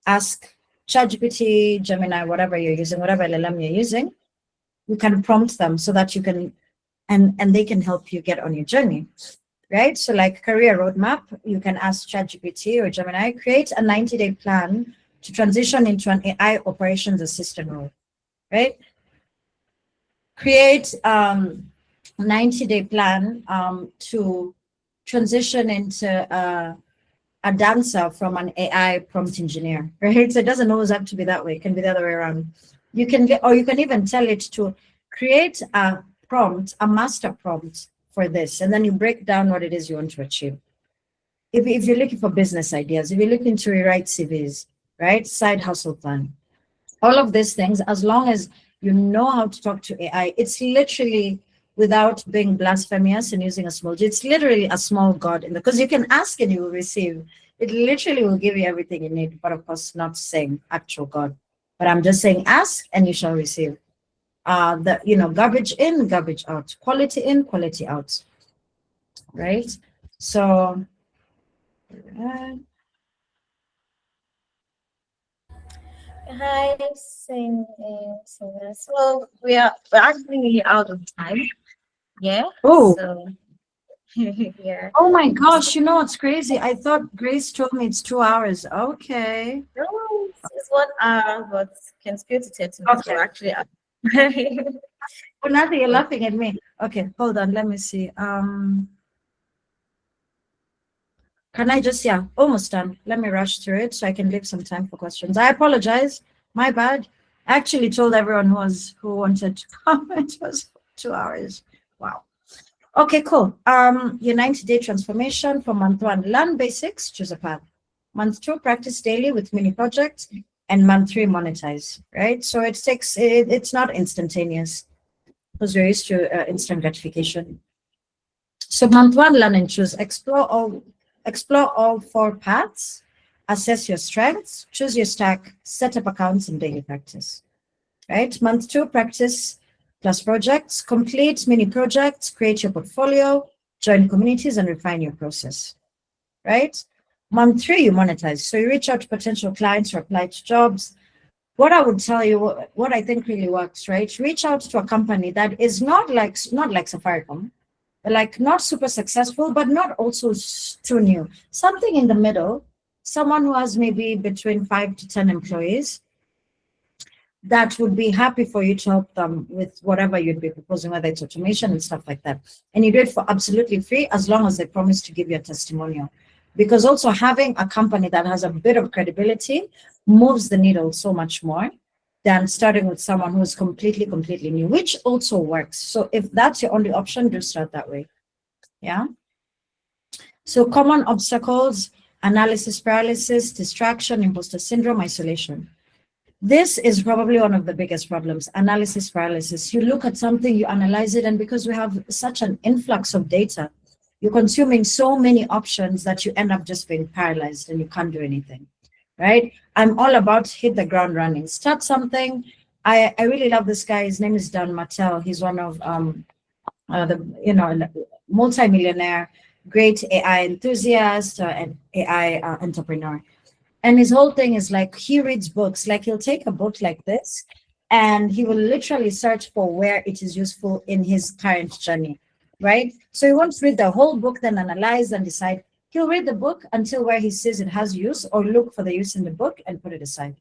ask ChatGPT, Gemini, whatever you're using, whatever LLM you're using. You can prompt them so that you can, and they can help you get on your journey, right? So like career roadmap, you can ask ChatGPT or Gemini, create a 90-day plan to transition into an AI operations assistant role, right? Create 90-day plan to transition into a dancer from an AI prompt engineer, right? So it doesn't always have to be that way. It can be the other way around. You can even tell it to create a prompt, a master prompt for this, and then you break down what it is you want to achieve. If you're looking for business ideas, if you're looking to rewrite CVs, right? Side hustle plan, all of these things, as long as you know how to talk to AI, it's literally, without being blasphemous and using a small g, it's literally a small god, because you can ask and you will receive. It literally will give you everything you need, but of course not saying actual God. But I'm just saying, ask and you shall receive. Garbage in, garbage out, quality in, quality out, right? So,
Hi, singers. Well, we're actually out of time. Yeah.
oh,
So yeah.
oh my gosh, you know what's crazy? I thought Grace told me it's 2 hours. Okay.
No, it's 1 hour, but can spill to 30 minutes.
Okay.
We're actually out.
Well, nothing, you're laughing at me. Okay, hold on, let me see. Can I just, yeah, almost done. Let me rush through it so I can leave some time for questions. I apologize. My bad. I actually told everyone who wanted to come. It was 2 hours. Wow. Okay, cool. Your 90-day transformation for month 1. Learn basics, choose a path. Month 2, practice daily with mini projects. And month 3, monetize, right? So it's not instantaneous because we're used to instant gratification. So month 1, learn and choose. Explore all 4 paths, assess your strengths, choose your stack, set up accounts and daily practice, right? Month 2, practice plus projects, complete mini projects, create your portfolio, join communities and refine your process, right? Month 3, you monetize. So you reach out to potential clients or apply to jobs. What I would tell you, what I think really works, right? Reach out to a company that is not like Safaricom, like not super successful, but not also too new. Something in the middle, someone who has maybe between 5 to 10 employees that would be happy for you to help them with whatever you'd be proposing, whether it's automation and stuff like that. And you do it for absolutely free as long as they promise to give you a testimonial. Because also having a company that has a bit of credibility moves the needle so much more than starting with someone who's completely new, which also works. So if that's your only option, do start that way. Yeah. So common obstacles, analysis paralysis, distraction, imposter syndrome, isolation. This is probably one of the biggest problems, analysis paralysis. You look at something, you analyze it, and because we have such an influx of data, you're consuming so many options that you end up just being paralyzed and you can't do anything, right? I'm all about hit the ground running. Start something. I really love this guy. His name is Dan Mattel. He's one of the multi-millionaire, great AI enthusiast and AI entrepreneur. And his whole thing is like he reads books. Like he'll take a book like this, and he will literally search for where it is useful in his current journey, right? So he won't read the whole book, then analyze and decide. He'll read the book until where he says it has use, or look for the use in the book and put it aside,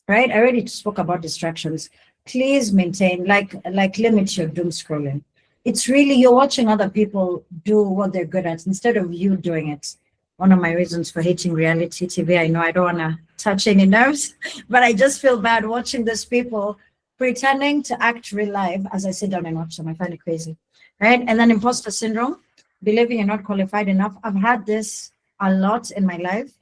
right? I already spoke about distractions. Please maintain, limit your doom scrolling. It's really you're watching other people do what they're good at instead of you doing it. One of my reasons for hating reality TV. I know I don't want to touch any nerves, but I just feel bad watching these people pretending to act real life as I sit down and watch them. I find it crazy, right? And then imposter syndrome, believing you're not qualified enough. I've had this a lot in my life,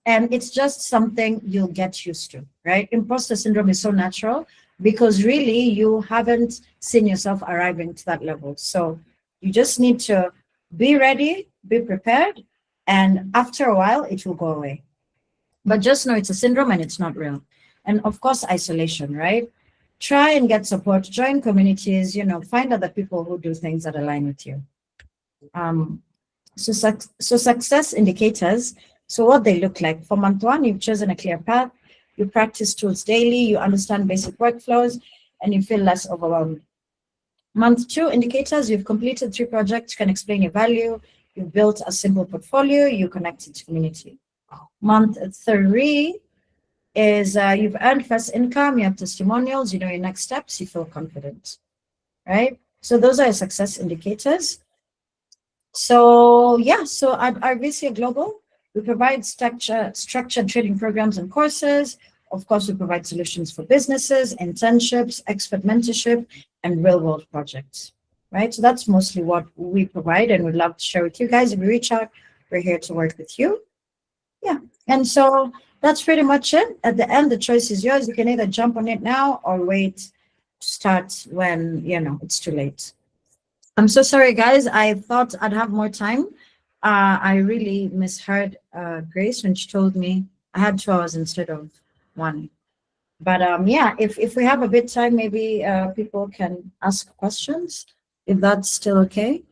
and it's just something you'll get used to, right? Imposter syndrome is so natural because really you haven't seen yourself arriving to that level. So you just need to be ready, be prepared, and after a while, it will go away. But just know it's a syndrome and it's not real. And of course, isolation, right? Try and get support, join communities, find other people who do things that align with you. So success indicators. So what they look like. For month 1, you've chosen a clear path, you practice tools daily, you understand basic workflows, and you feel less overwhelmed. Month 2 indicators, you've completed 3 projects, you can explain your value, you've built a simple portfolio, you connected to community. Month 3 is you've earned first income, you have testimonials, you know your next steps, you feel confident, right? So those are your success indicators. So yeah, so at AIBIA Global, we provide structured training programs and courses. Of course, we provide solutions for businesses, internships, expert mentorship, and real-world projects, right? So that's mostly what we provide, and we'd love to share with you guys. If you reach out, we're here to work with you. Yeah, and so that's pretty much it. At the end, the choice is yours. You can either jump on it now or wait to start when, it's too late. I'm so sorry, guys. I thought I'd have more time. I really misheard Grace when she told me I had 2 hours instead of 1. But yeah, if we have a bit time, maybe people can ask questions if that's still okay.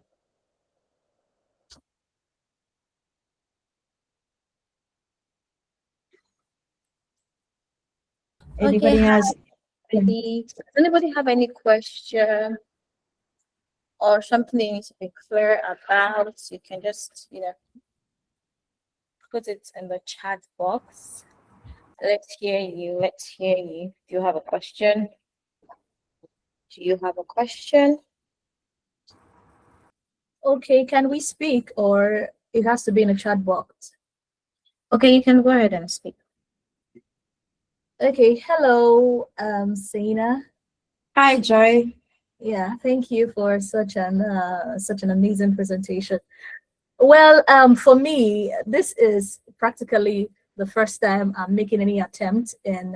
Okay,
Anybody
hi.
has?
Does anybody have any question or something they need to be clear about? You can just, put it in the chat box. Let's hear you. Let's hear you. Do you have a question? Do you have a question?
Okay, can we speak or it has to be in a chat box?
Okay, you can go ahead and speak.
Okay, hello, Sina.
Hi, Joy.
Yeah, thank you for such an amazing presentation. Well, for me, this is practically the first time I'm making any attempt in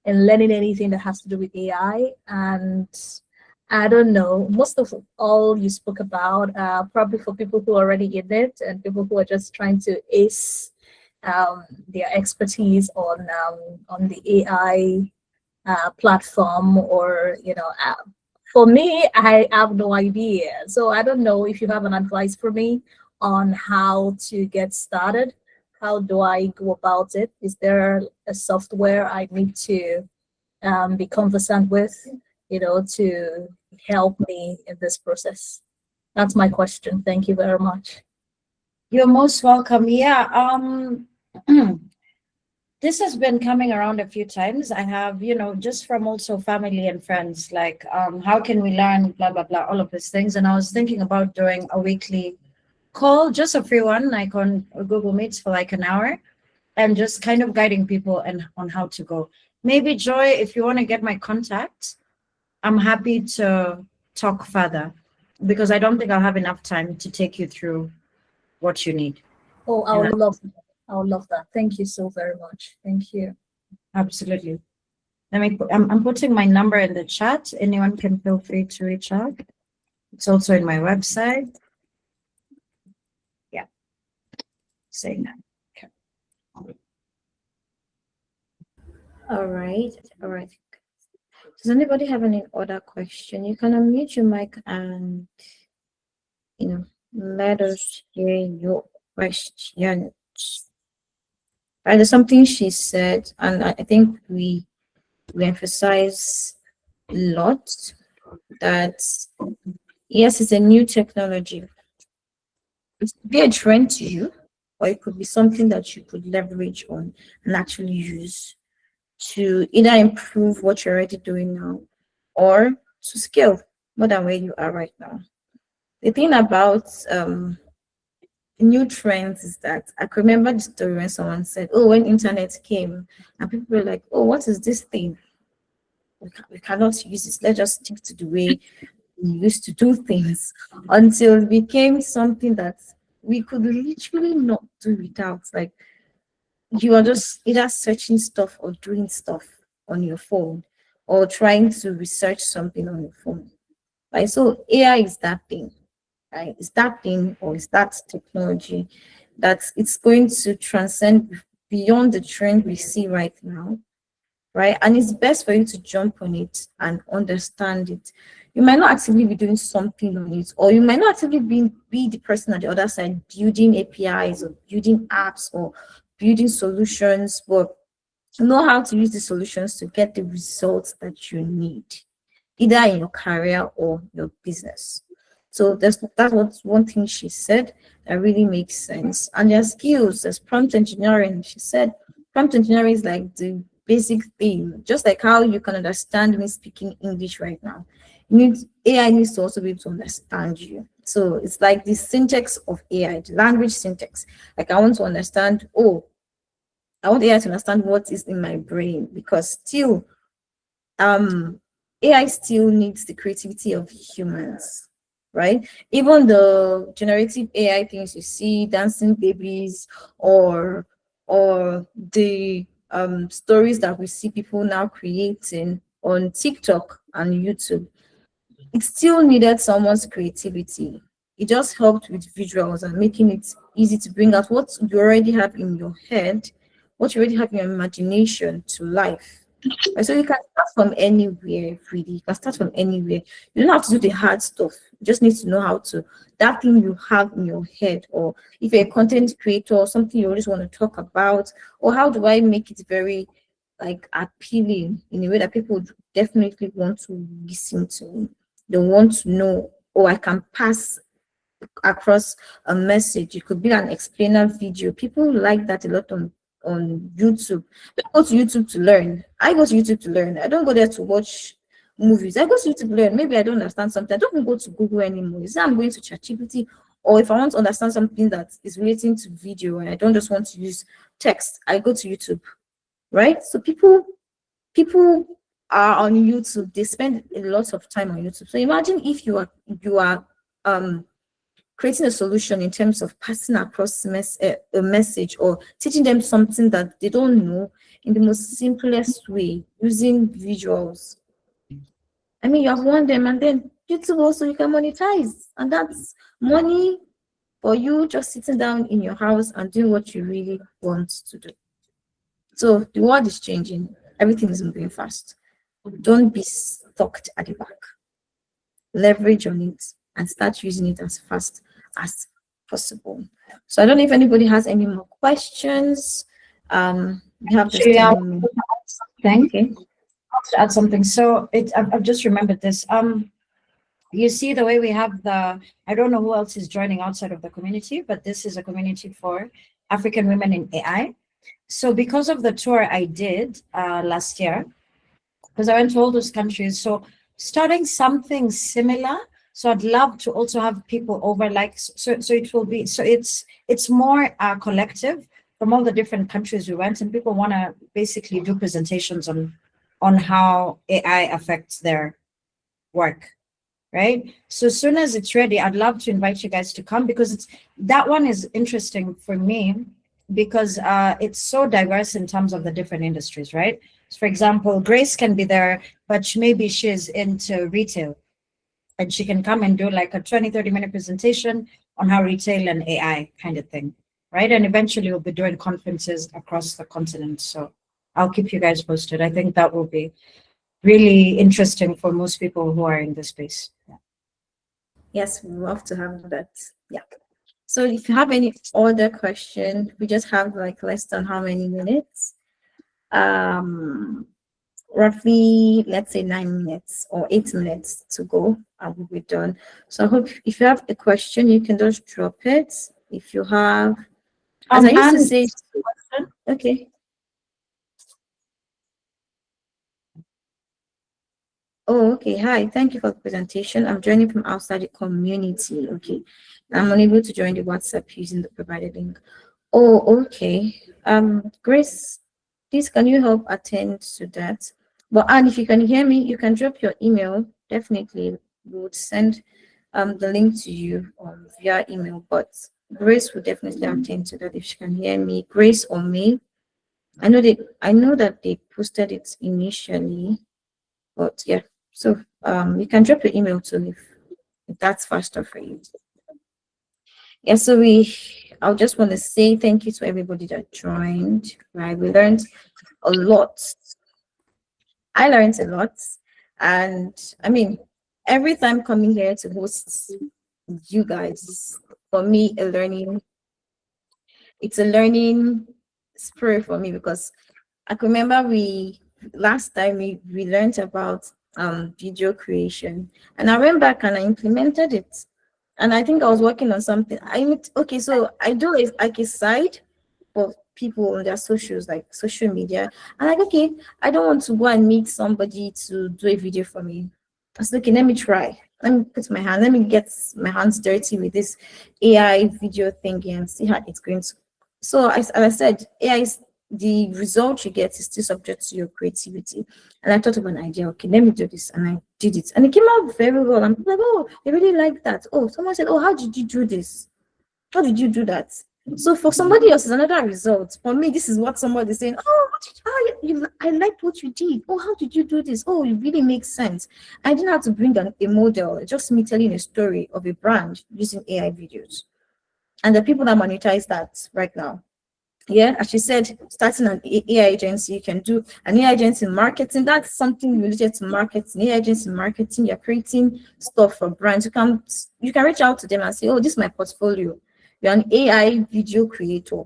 learning anything that has to do with AI. And I don't know, most of all you spoke about, probably for people who are already in it and people who are just trying to ace their expertise on the AI platform or for me, I have no idea. So I don't know if you have an advice for me on how to get started. How do I go about it? Is there a software I need to be conversant with, to help me in this process? That's my question. Thank you very much.
You're most welcome. Yeah. This has been coming around a few times. I have, just from also family and friends, like, how can we learn, blah, blah, blah, all of these things. And I was thinking about doing a weekly call, just a free one, like on Google Meets for like an hour, and just kind of guiding people and on how to go. Maybe Joy, if you want to get my contact, I'm happy to talk further because I don't think I'll have enough time to take you through what you need.
Oh, I
And
would love that. I would love that. Thank you so very much. Thank you.
absolutely. I'm putting my number in the chat. Anyone can feel free to reach out. It's also in my website. Yeah, saying that. Okay.
All right. All right. Does anybody have any other question? You can unmute your mic and let us hear your questions. There's something she said, and I think we emphasize a lot that yes, it's a new technology. It could be a trend to you, or it could be something that you could leverage on and actually use to either improve what you're already doing now or to scale more than where you are right now. The thing about new trends is that I could remember the story when someone said, "Oh, when internet came, and people were like, oh, what is this thing? We cannot use this. Let's just stick to the way we used to do things," until it became something that we could literally not do without. Like you are just either searching stuff or doing stuff on your phone or trying to research something on your phone. Right? So AI is that thing, right? It's that thing or it's that technology that it's going to transcend beyond the trend we see right now, right? And it's best for you to jump on it and understand it. You might not actively be doing something on it, or you might not actively be the person at the other side building APIs or building apps or building solutions, but know how to use the solutions to get the results that you need, either in your career or your business. So that's what one thing she said that really makes sense. And their skills, there's prompt engineering. She said prompt engineering is like the basic thing, just like how you can understand me speaking English right now. You need AI needs to also be able to understand you. So it's like the syntax of AI, the language syntax. Like I want to understand, oh, I want AI to understand what is in my brain because still AI still needs the creativity of humans, right? Even the generative AI things you see, dancing babies, or the stories that we see people now creating on TikTok and YouTube, it still needed someone's creativity. It just helped with visuals and making it easy to bring out what you already have in your head, what you already have in your imagination to life. So you can start from anywhere, really. You can start from anywhere. You don't have to do the hard stuff. You just need to know how to, that thing you have in your head, or if you're a content creator or something you always want to talk about, or how do I make it very like appealing in a way that people would definitely want to listen to me. They want to know, or I can pass across a message. It could be an explainer video. People like that a lot on YouTube. They go to YouTube to learn. I go to YouTube to learn. I don't go there to watch movies. I go to YouTube to learn. Maybe I don't understand something. I don't even go to Google anymore. Is I'm going to ChatGPT, or if I want to understand something that is relating to video and I don't just want to use text, I go to YouTube. Right? So people are on YouTube. They spend a lot of time on YouTube. So imagine if you are creating a solution in terms of passing across a message, or teaching them something that they don't know in the most simplest way using visuals. I mean, you have won them, and then YouTube also you can monetize, and that's money for you just sitting down in your house and doing what you really want to do. So the world is changing. Everything is moving fast. Don't be stuck at the back. Leverage on it and start using it as fast as possible. So I don't know if anybody has any more questions. We have this
Actually,
time.
Thank
Okay.
to add something. So I've just remembered this. You see the way we have I don't know who else is joining outside of the community, but this is a community for African women in AI. So because of the tour I did last year, because I went to all those countries, so starting something similar. So I'd love to also have people over, like, so it will be, so it's more collective from all the different countries we went, and people want to basically do presentations on how AI affects their work, right? So as soon as it's ready, I'd love to invite you guys to come, because that one is interesting for me, because it's so diverse in terms of the different industries, right? So for example, Grace can be there, but maybe she's into retail, and she can come and do like a 20-30 minute presentation on how retail and AI kind of thing, right? And eventually we'll be doing conferences across the continent. So I'll keep you guys posted. I think that will be really interesting for most people who are in this space. Yeah.
Yes, we love to have that. Yeah. So if you have any other question, we just have like less than how many minutes? Roughly, let's say 9 minutes or 8 minutes to go, and we'll be done. So I hope if you have a question, you can just drop it. If you have, as I used to say, okay. Oh, okay. Hi, thank you for the presentation. I'm joining from outside the community. Okay. I'm unable to join the WhatsApp using the provided link. Oh, okay. Grace, please can you help attend to that? But and if you can hear me, you can drop your email. Definitely, we would send the link to you via email. But Grace will definitely attend to that if she can hear me. Grace or me. I know that they posted it initially, but yeah. So you can drop your email to if that's faster for you. Yeah, so I just want to say thank you to everybody that joined. Right, we learned a lot. I learned a lot, and I mean, every time coming here to host you guys, for me, it's a learning spirit for me, because I can remember last time we learned about video creation, and I went back and I implemented it. And I think I was working on something. Okay, so I do it like a side for people on their socials, like social media. And like, okay, I don't want to go and meet somebody to do a video for me. I said, okay, let me try. Let me get my hands dirty with this AI video thingy and see how it's going to. So as I said, AI is the result you get is still subject to your creativity. And I thought of an idea, okay, let me do this. And I did it. And it came out very well. I'm like, oh, I really like that. Oh, someone said, oh, how did you do this? How did you do that? So for somebody else, is another result. For me, this is what somebody is saying. Oh, I liked what you did. Oh, how did you do this? Oh, it really makes sense. I didn't have to bring a model, just me telling a story of a brand using AI videos. And the people that monetize that right now. Yeah, as she said, starting an AI agency, you can do an AI agency in marketing. That's something related to marketing. AI agency in marketing, you're creating stuff for brands. You can reach out to them and say, oh, this is my portfolio. You're an AI video creator.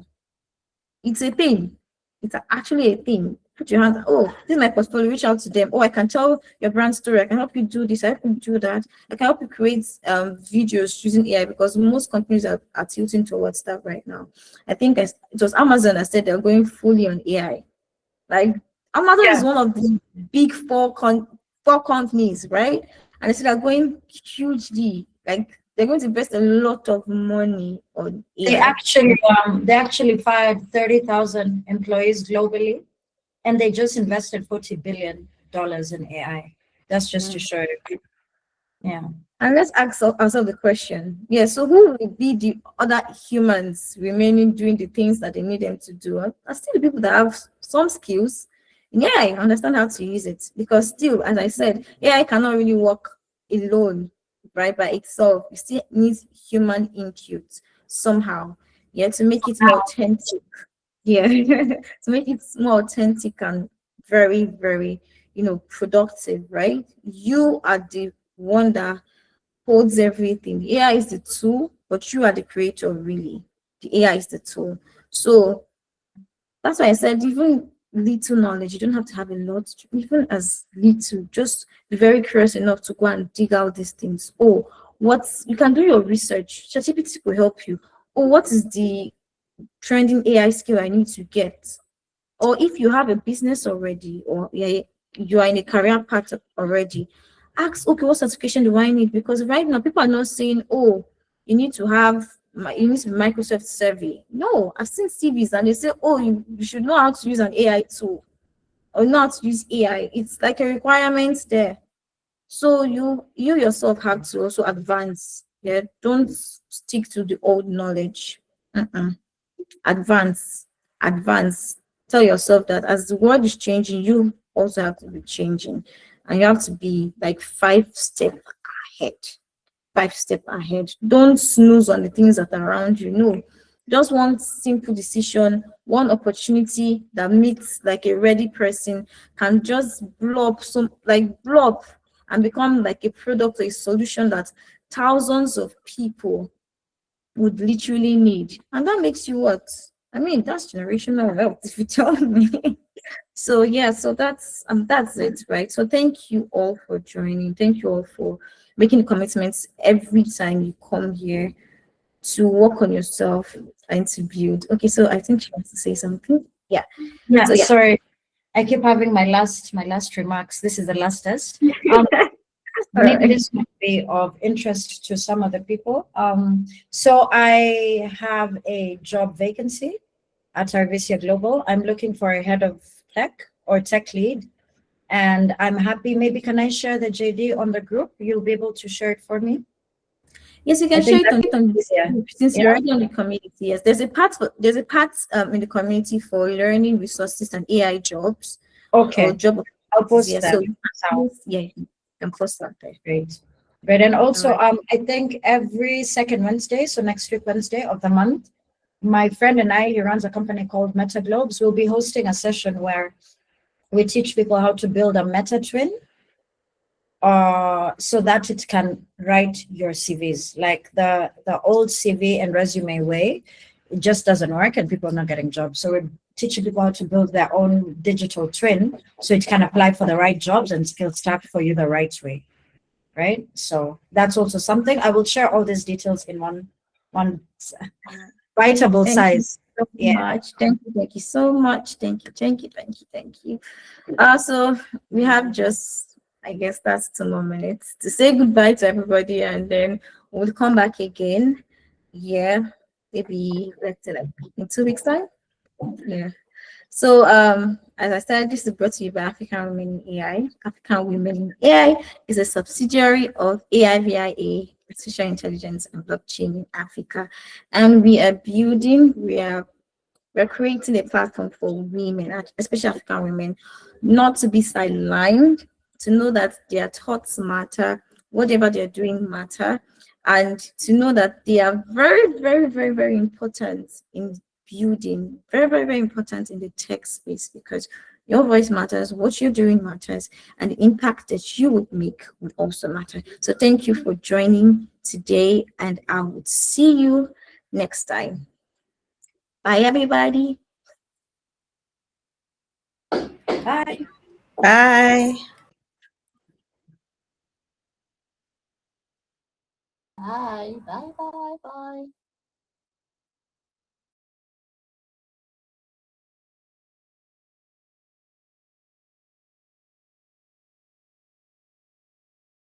It's a thing. It's actually a thing. Put your hands, oh, this is my portfolio, reach out to them. Oh, I can tell your brand story. I can help you do this. I can do that. I can help you create videos using AI because most companies are tilting towards that right now. I think it was Amazon that said they're going fully on AI. Like Amazon is
Yeah.
one of the big four companies, right? And they said they're going hugely, like they're going to invest a lot of money on
They
AI.
actually fired 30,000 employees globally, and they just invested $40 billion in AI. That's just to show you. Yeah.
And let's ask ourselves the question. Yeah, so who will be the other humans remaining doing the things that they need them to do? Are still the people that have some skills. Yeah, I understand how to use it because still, as I said, AI cannot really work alone, right, by itself. You still need human input somehow, yeah, to make it more authentic. Yeah, to make it more authentic and very, very, productive, right? You are the one that holds everything. The AI is the tool, but you are the creator, really. The AI is the tool. So that's why I said, even little knowledge, you don't have to have a lot, even as little, just be very curious enough to go and dig out these things. Oh, you can do your research. ChatGPT will help you. Oh, what is the trending AI skill I need to get? Or if you have a business already, or you are in a career path already, ask, okay, what certification do I need? Because right now people are not saying, oh, you need to be Microsoft survey. No, I've seen CVs and they say, oh, you should know how to use an AI tool or not use AI. It's like a requirement there. So you yourself have to also advance. Yeah, don't stick to the old knowledge. Mm-mm. Advance, advance. Tell yourself that as the world is changing, you also have to be changing, and you have to be like 5 steps ahead. 5 steps ahead. Don't snooze on the things that are around you. No, just one simple decision, one opportunity that meets like a ready person can just blow up and become like a product or a solution that thousands of people would literally need. And that makes you what? I mean, that's generational wealth, if you tell me. So yeah, so that's it, right? So thank you all for joining. Thank you all for making commitments every time you come here to work on yourself and to build. Okay, so I think she wants to say something. Yeah.
Yeah.
So yeah.
Sorry. I keep having my last remarks. This is the last test. Um,
All
maybe
right.
this might be of interest to some other people. So I have a job vacancy at AIBIA Global. I'm looking for a head of tech or tech lead, and I'm happy. Maybe can I share the JD on the group? You'll be able to share it for me.
Yes, you
I
can share
think
it on the
easier.
group since
Yeah.
you're already on the community. Yes, there's a part in the community for learning resources and AI jobs or
Okay.
job
I'll
opportunities.
post
Yeah,
that.
so
Now.
yeah, you can post that there.
Great. Great. And
All
also,
right.
I think every second Wednesday, so next week Wednesday of the month, my friend and I, he runs a company called Meta Globes, will be hosting a session where we teach people how to build a meta twin, so that it can write your CVs. Like the old CV and resume way, it just doesn't work and people are not getting jobs. So we're teaching people how to build their own digital twin so it can apply for the right jobs and skill stack for you the right way. Right. So that's also something. I will share all these details in one writable
Thank you
size.
so
Yeah.
much. Thank you so much. Thank you. So we have just, I guess that's 2 more minutes to say goodbye to everybody, and then we'll come back again. Yeah, maybe let's say like in 2 weeks time. Yeah. So as I said, this is brought to you by African Women in AI. African Women in AI is a subsidiary of AIBIA, Artificial Intelligence and Blockchain in Africa. And we're creating a platform for women, especially African women, not to be sidelined, to know that their thoughts matter, whatever they're doing matter, and to know that they are very, very, very, very important in building. Very, very, very important in the tech space, because your voice matters, what you're doing matters, and the impact that you would make would also matter. So thank you for joining today, and I would see you next time. Bye, everybody.
Bye.
Bye.
Bye, bye, bye, bye.